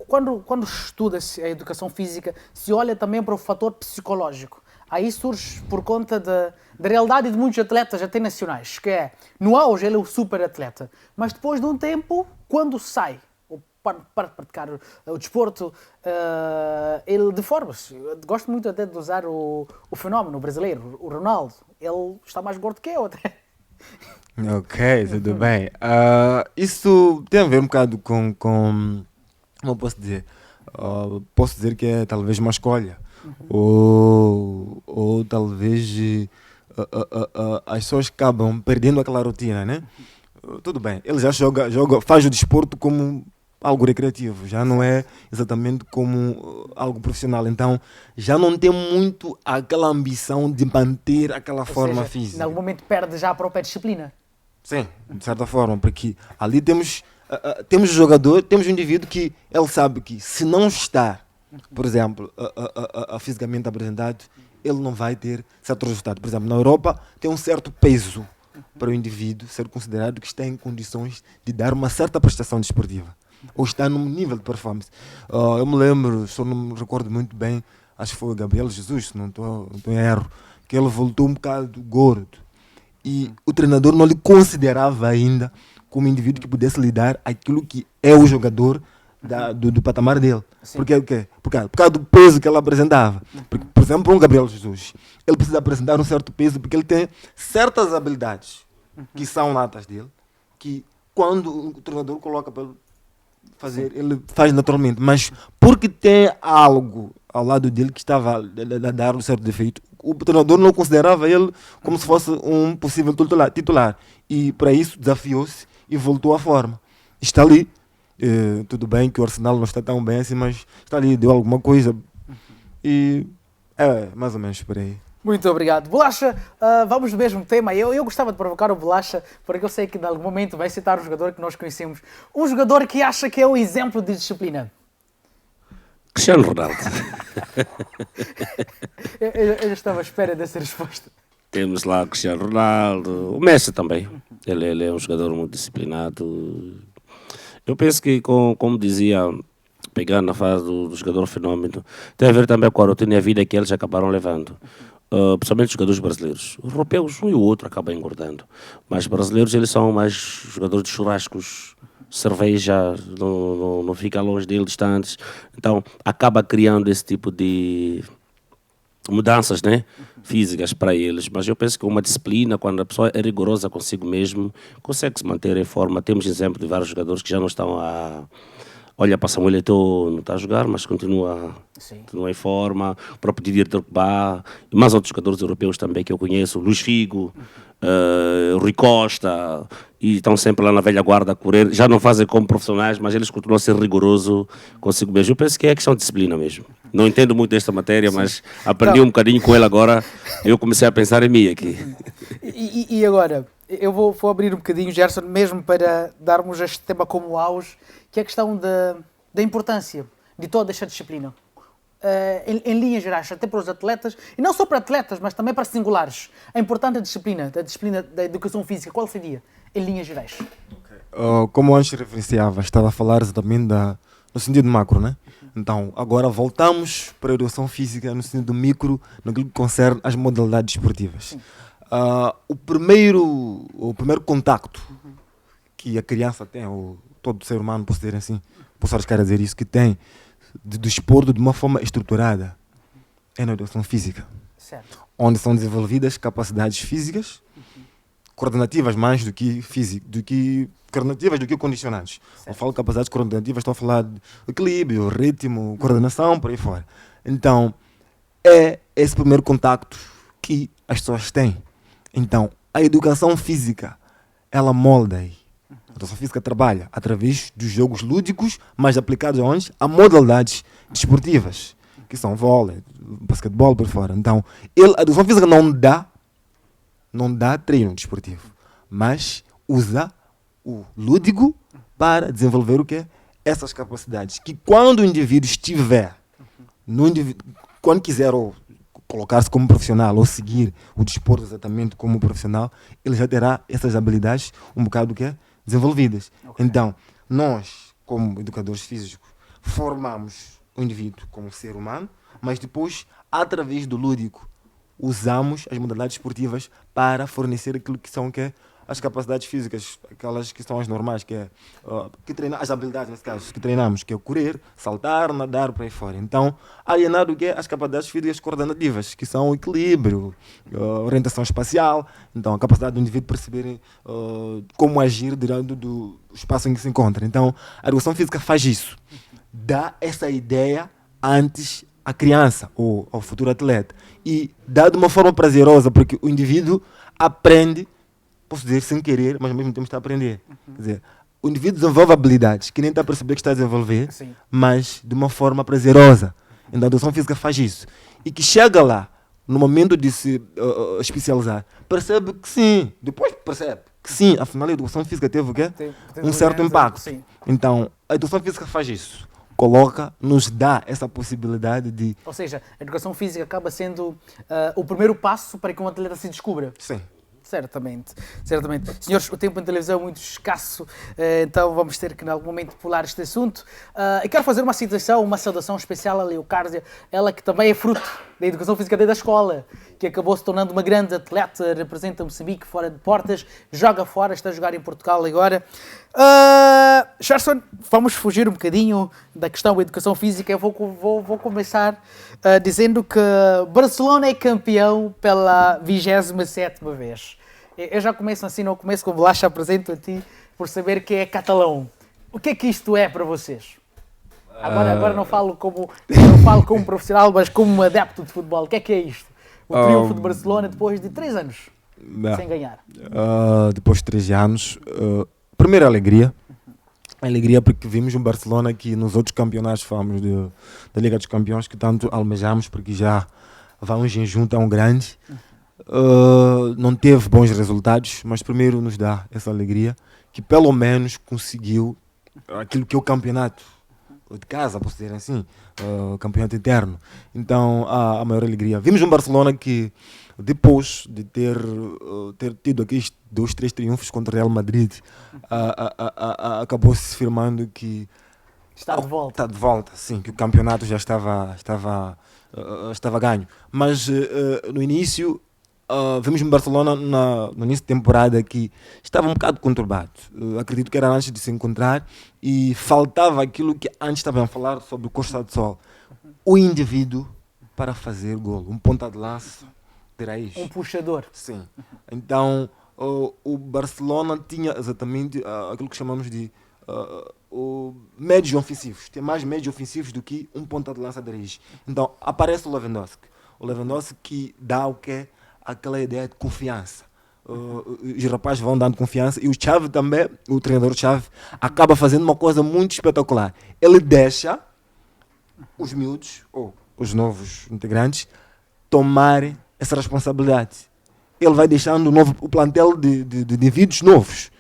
quando estuda-se a educação física, se olha também para o fator psicológico. Aí surge por conta da realidade de muitos atletas, até nacionais, que é, no auge ele é o super atleta, mas depois de um tempo, quando sai para praticar o desporto, ele deforma-se. Gosto muito até de usar o fenómeno brasileiro, o Ronaldo. Ele está mais gordo que eu até. Ok, tudo bem. Isso tem a ver um bocado com como eu posso dizer? Posso dizer que é talvez uma escolha. Ou talvez as pessoas acabam perdendo aquela rotina, né? Tudo bem, ele já faz o desporto como algo recreativo, já não é exatamente como algo profissional, então já não tem muito aquela ambição de manter aquela forma física. Em algum momento perde já a própria disciplina. Sim, de certa forma, porque ali temos o jogador, temos um indivíduo que ele sabe que se não estar, por exemplo, fisicamente apresentado, ele não vai ter certo resultado. Por exemplo, na Europa tem um certo peso para o indivíduo ser considerado que está em condições de dar uma certa prestação desportiva, ou está num nível de performance. Eu me lembro, só não me recordo muito bem, acho que foi o Gabriel Jesus, se não estou em erro, que ele voltou um bocado gordo. E o treinador não lhe considerava ainda como indivíduo que pudesse lhe dar aquilo que é o jogador do patamar dele. Porque, por causa do peso que ele apresentava. Porque, por exemplo, um Gabriel Jesus, ele precisa apresentar um certo peso porque ele tem certas habilidades que são natas dele, que quando o treinador coloca para ele fazer, ele faz naturalmente. Mas porque tem algo ao lado dele que estava a dar um certo defeito, o treinador não considerava ele como se fosse um possível titular. E para isso desafiou-se e voltou à forma. Está ali. Tudo bem que o Arsenal não está tão bem assim, mas está ali, deu alguma coisa. E é mais ou menos por aí. Muito obrigado. Bolacha, vamos no mesmo tema. Eu gostava de provocar o Bolacha, porque eu sei que em algum momento vai citar um jogador que nós conhecemos. Um jogador que acha que é o exemplo de disciplina. Cristiano Ronaldo. eu estava à espera dessa resposta. Temos lá o Cristiano Ronaldo, o Messi também. Ele é um jogador muito disciplinado. Eu penso que, como dizia, pegando na fase do jogador fenômeno, tem a ver também com a rotina e a vida que eles acabaram levando. Principalmente os jogadores brasileiros. Os europeus, um e o outro acabam engordando. Mas os brasileiros, eles são mais jogadores de churrascos, cerveja, não fica longe deles, distantes. Então, acaba criando esse tipo de mudanças, né, físicas para eles. Mas eu penso que uma disciplina, quando a pessoa é rigorosa consigo mesmo, consegue se manter em forma. Temos exemplo de vários jogadores que já não estão a... Olha, para Samuel Eto'o não está a jogar, mas continua em forma. O próprio Didier Drogba e mais outros jogadores europeus também que eu conheço, Luís Figo, Rui Costa, e estão sempre lá na velha guarda a correr. Já não fazem como profissionais, mas eles continuam a ser rigorosos consigo mesmo. Eu penso que é questão de disciplina mesmo. Não entendo muito desta matéria, mas aprendi um bocadinho com ele agora. Eu comecei a pensar em mim aqui. E agora, eu vou abrir um bocadinho, Gerson, mesmo para darmos este tema como auge, que é a questão da importância de toda esta disciplina. Em linhas gerais, até para os atletas, e não só para atletas, mas também para singulares. A importante disciplina da educação física, qual seria, em linhas gerais? Como antes referenciava, estava a falar exatamente no sentido macro, né? Então, agora voltamos para a educação física no sentido micro, naquilo que concerne às modalidades esportivas. O primeiro contacto que a criança tem, ou todo ser humano, posso dizer assim, posso arriscar a dizer isso, que tem do desporto de uma forma estruturada, é na educação física. Certo. Onde são desenvolvidas capacidades físicas, coordenativas mais do que coordenativas do que condicionantes. Eu falo capacidades coordenativas, estou a falar de equilíbrio, ritmo, coordenação, por aí fora. Então, é esse primeiro contacto que as pessoas têm. Então, a educação física, ela molda aí. educação física trabalha através dos jogos lúdicos, mas aplicados aonde? A modalidades desportivas, que são vôlei, basquetebol, por fora. Então, a educação física não dá treino desportivo, mas usa o lúdico para desenvolver o quê? Essas capacidades, que quando o indivíduo estiver, quando quiser colocar-se como profissional ou seguir o desporto exatamente como profissional, ele já terá essas habilidades um bocado que desenvolvidas. Okay. Então, nós, como educadores físicos, formamos o indivíduo como ser humano, mas depois, através do lúdico, usamos as modalidades esportivas para fornecer aquilo que são as capacidades físicas, aquelas que são as normais, que treinam as habilidades, nesse caso, que treinamos, que é correr, saltar, nadar, por aí fora. Então, alienado o que é as capacidades físicas coordenativas, que são o equilíbrio, orientação espacial, então a capacidade do indivíduo perceber como agir dentro do espaço em que se encontra. Então, a educação física faz isso, dá essa ideia antes à criança ou ao futuro atleta e dá de uma forma prazerosa, porque o indivíduo aprende, posso dizer sem querer, mas ao mesmo tempo está a aprender. Quer dizer, o indivíduo desenvolve habilidades que nem está a perceber que está a desenvolver, sim, mas de uma forma prazerosa. Então a educação física faz isso. E que chega lá, no momento de se especializar, percebe que sim, depois percebe que sim, afinal a educação física teve o quê? Um certo impacto. Sim. Então a educação física faz isso. Nos dá essa possibilidade de... Ou seja, a educação física acaba sendo o primeiro passo para que um atleta se descubra. Sim. Certamente. Senhores, o tempo em televisão é muito escasso, então vamos ter que, em algum momento, pular este assunto. Eu quero fazer uma saudação especial a Leocárdia, ela que também é fruto da educação física desde a escola, que acabou se tornando uma grande atleta, representa Moçambique fora de portas, joga fora, está a jogar em Portugal agora. Gerson, vamos fugir um bocadinho da questão da educação física. Eu vou começar dizendo que Barcelona é campeão pela 27ª vez. Eu já começo assim, não começo com bolacha, apresento a ti por saber que é catalão. O que é que isto é para vocês? Agora não falo como profissional, mas como adepto de futebol. O que é isto? O triunfo de Barcelona depois de 3 anos sem ganhar. Depois de 3 anos, primeira alegria. Alegria porque vimos um Barcelona que nos outros campeonatos fomos da Liga dos Campeões que tanto almejamos, porque já vamos em junho tão grande. Não teve bons resultados, mas primeiro nos dá essa alegria que pelo menos conseguiu aquilo que é o campeonato de casa, posso dizer assim, campeonato interno. Então a maior alegria. Vimos um Barcelona que depois de ter tido aqueles 2, 3 triunfos contra o Real Madrid, acabou se firmando que está de volta, sim, que o campeonato já estava ganho. Mas no início vimos um Barcelona no início de temporada que estava um bocado conturbado. Acredito que era antes de se encontrar e faltava aquilo que antes estavam a falar sobre o Costa do Sol. O indivíduo para fazer golo, um ponta de lança, terá isso. Um puxador. Sim. Então o Barcelona tinha exatamente aquilo que chamamos de médios ofensivos. Tem mais médios ofensivos do que um ponta de lança de raiz. Então aparece o Lewandowski. O Lewandowski que dá o quê? Aquela ideia de confiança. Os rapazes vão dando confiança e o Xavi também, o treinador Xavi, acaba fazendo uma coisa muito espetacular. Ele deixa os miúdos, ou os novos integrantes, tomarem essa responsabilidade. Ele vai deixando o plantel de indivíduos novos.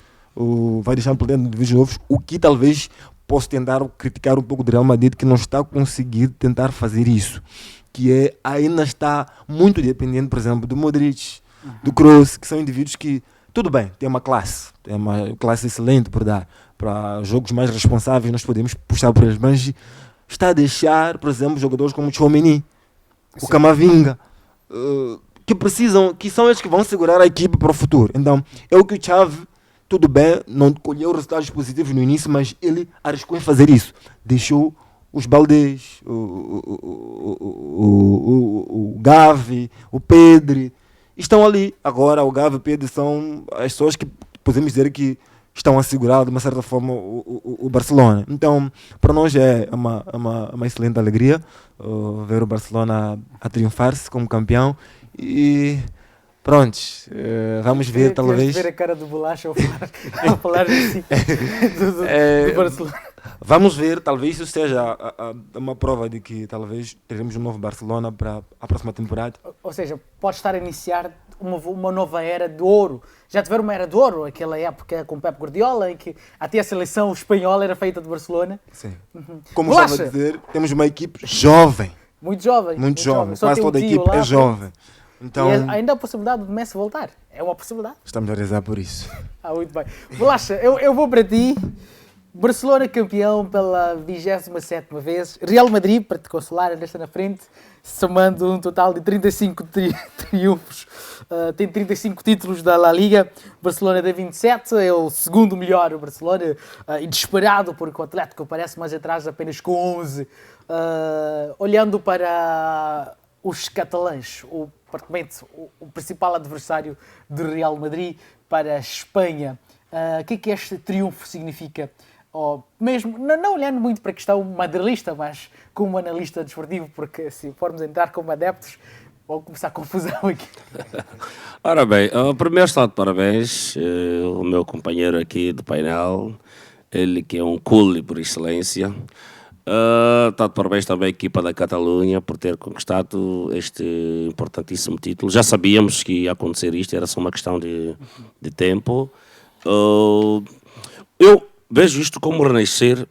Vai deixando o plantel de indivíduos novos, o que talvez possa tentar criticar um pouco do Real Madrid, que não está a conseguir tentar fazer isso. Que ainda está muito dependente, por exemplo, do Modric, do Kroos, que são indivíduos que, tudo bem, tem uma classe excelente por dar. Para jogos mais responsáveis nós podemos puxar por eles, mas está a deixar, por exemplo, jogadores como o Tchouaméni, o Camavinga, que são eles que vão segurar a equipe para o futuro. Então, é o que o Xavi, tudo bem, não colheu resultados positivos no início, mas ele arriscou em fazer isso. Deixou os Baldés, o Gavi, o Pedri, estão ali. Agora o Gavi e o Pedri são as pessoas que podemos dizer que estão a segurar de uma certa forma o Barcelona. Então, para nós é uma excelente alegria ver o Barcelona a triunfar-se como campeão e Prontos, vamos ver, talvez. ver a cara do Bolacha ao falar assim do Barcelona. Vamos ver, talvez isso seja uma prova de que talvez teremos um novo Barcelona para a próxima temporada. Ou seja, pode estar a iniciar uma nova era de ouro. Já tiveram uma era de ouro, aquela época com Pep Guardiola, em que até a seleção espanhola era feita de Barcelona. Sim. Como estava a dizer, temos uma equipe jovem. Muito jovem. Muito jovem. Quase toda a equipe é jovem. Então, e ainda há a possibilidade do Messi voltar. É uma possibilidade. Estamos a rezar por isso. Muito bem. Bolacha, eu vou para ti. Barcelona campeão pela 27ª vez. Real Madrid, para te consolar, nesta na frente, somando um total de 35 triunfos. Tem 35 títulos da La Liga. Barcelona tem 27, é o segundo melhor o Barcelona. E disparado, porque o Atlético aparece mais atrás apenas com 11. Olhando para os catalães, o principal adversário do Real Madrid para a Espanha. O que é que este triunfo significa? Mesmo, não olhando muito para a questão madrilista, mas como analista desportivo, porque se formos entrar como adeptos, vão começar a confusão aqui. Ora bem, primeiro está de parabéns o meu companheiro aqui do painel, ele que é um cool por excelência. Está de parabéns também a equipa da Catalunha por ter conquistado este importantíssimo título. Já sabíamos que ia acontecer isto, era só uma questão de tempo. Eu vejo isto como renascer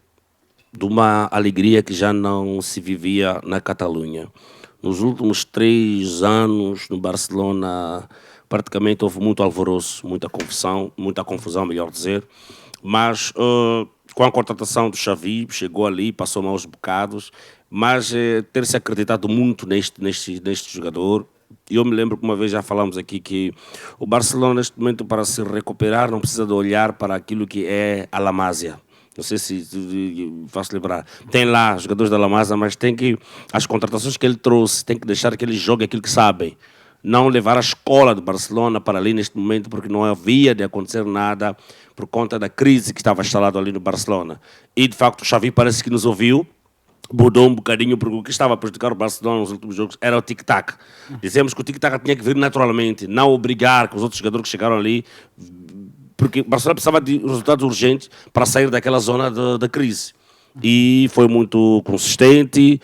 de uma alegria que já não se vivia na Catalunha. Nos últimos 3 anos, no Barcelona, praticamente houve muito alvoroço, muita confusão, melhor dizer, mas com a contratação do Xavi, chegou ali, passou maus bocados, mas ter-se acreditado muito neste jogador. Eu me lembro que uma vez já falamos aqui que o Barcelona, neste momento, para se recuperar, não precisa de olhar para aquilo que é a La Masia. Não sei se faço lembrar. Tem lá jogadores da La Masia, mas tem que, as contratações que ele trouxe, tem que deixar que eles joguem aquilo que sabem. Não levar a escola do Barcelona para ali neste momento, porque não havia de acontecer nada por conta da crise que estava instalada ali no Barcelona. E, de facto, o Xavi parece que nos ouviu, mudou um bocadinho, porque o que estava a prejudicar o Barcelona nos últimos jogos era o tic-tac. Dizemos que o tic-tac tinha que vir naturalmente, não obrigar que os outros jogadores que chegaram ali, porque o Barcelona precisava de resultados urgentes para sair daquela zona da crise. E foi muito consistente.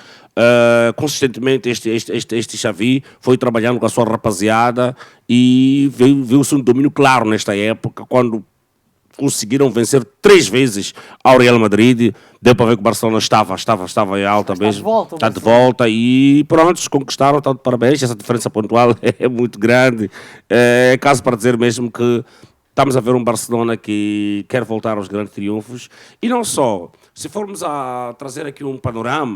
Consistentemente este Xavi foi trabalhando com a sua rapaziada e viu-se um domínio claro nesta época, quando conseguiram vencer 3 vezes ao Real Madrid. Deu para ver que o Barcelona estava em alta mesmo. Está de volta e pronto, conquistaram, então de parabéns. Essa diferença pontual é muito grande. É caso para dizer mesmo que estamos a ver um Barcelona que quer voltar aos grandes triunfos. E não só, se formos a trazer aqui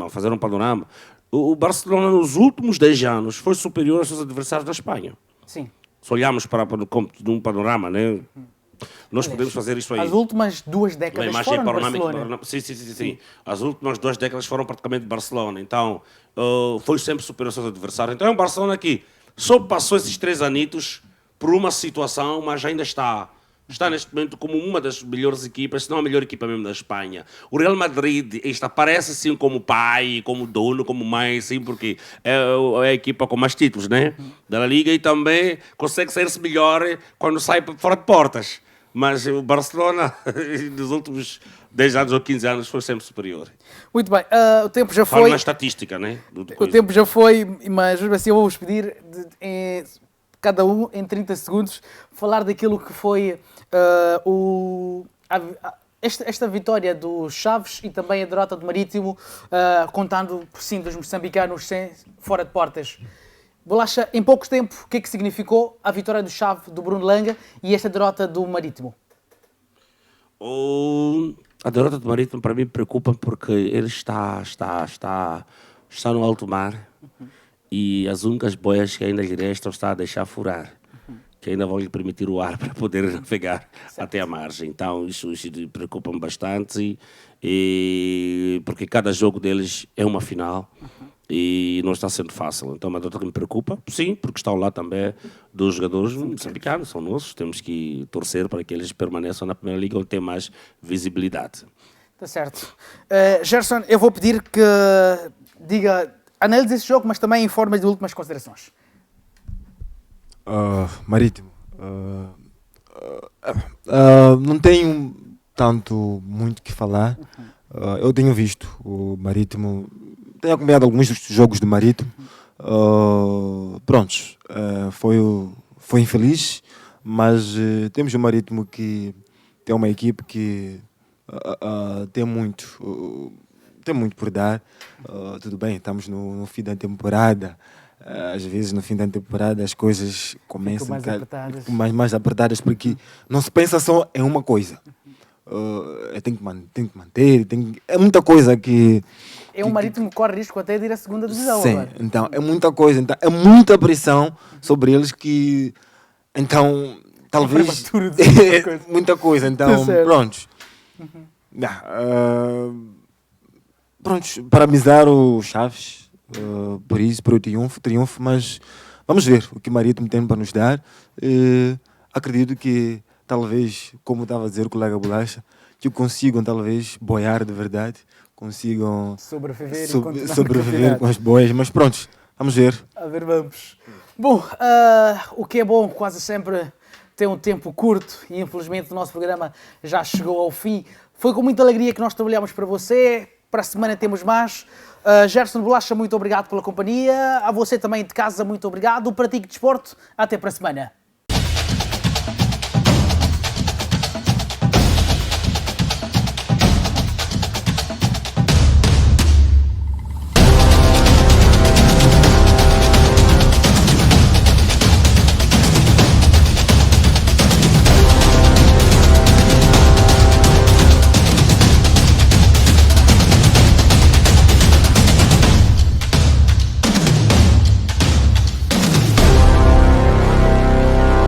fazer um panorama, o Barcelona nos últimos 10 anos foi superior aos seus adversários da Espanha. Sim. Se olharmos para um panorama, né? Nós podemos fazer isso aí. As últimas 2 décadas foram Barcelona. Sim. As últimas 2 décadas foram praticamente Barcelona. Então, foi sempre superior aos seus adversários. Então, é um Barcelona que só passou esses 3 anitos por uma situação, mas ainda está neste momento como uma das melhores equipas, se não a melhor equipa mesmo da Espanha. O Real Madrid aparece assim como pai, como dono, como mãe, assim, porque é a equipa com mais títulos, né? Da La Liga, e também consegue sair-se melhor quando sai fora de portas. Mas o Barcelona, nos últimos 10 anos ou 15 anos, foi sempre superior. Muito bem, o tempo já foi. Falo na estatística, né? O tempo já foi, mas assim eu vou-vos pedir cada um em 30 segundos falar daquilo que foi esta vitória dos Chaves e também a derrota do Marítimo, contando por sim dos moçambicanos fora de portas. Bolacha, em pouco tempo, o que é que significou a vitória do Chaves, do Bruno Langa, e esta derrota do Marítimo? A derrota do Marítimo para mim preocupa porque ele está no alto mar. E as únicas boias que ainda lhe restam está a deixar furar, que ainda vão lhe permitir o ar para poder navegar até a margem. Então isso preocupa-me bastante, porque cada jogo deles é uma final e não está sendo fácil. Então é uma derrota que me preocupa, sim, porque estão lá também dos jogadores moçambicanos, são nossos, temos que torcer para que eles permaneçam na Primeira Liga, onde tem mais visibilidade. Está certo. Gerson, eu vou pedir que diga... Analise esse jogo, mas também em forma de últimas considerações. Marítimo. Não tenho tanto muito que falar. Eu tenho visto o Marítimo, tenho acompanhado alguns dos jogos do Marítimo. Prontos, foi infeliz, mas temos o Marítimo que tem uma equipe que tem muito por dar. Tudo bem, estamos no fim da temporada. Às vezes no fim da temporada as coisas começam a ficar mais apertadas, porque não se pensa só em uma coisa. Tem que manter, é muita coisa que... É um Marítimo que corre risco até de ir à segunda divisão. Sim, agora. então é muita coisa, então, é muita pressão sobre eles que... Então, talvez... muita coisa, então, prontos. Prontos, parabenizar o Chaves por isso, por o triunfo, mas vamos ver o que o Marítimo tem para nos dar. Acredito que talvez, como estava a dizer o colega Bolacha, que consigam talvez boiar de verdade, consigam sobreviver com as boias, mas pronto, vamos ver. A ver, vamos. Bom, o que é bom quase sempre tem um tempo curto e infelizmente o nosso programa já chegou ao fim. Foi com muita alegria que nós trabalhamos para você. Para a semana temos mais. Gerson Bolacha, muito obrigado pela companhia. A você também de casa, muito obrigado. Pratique desporto. Até para a semana.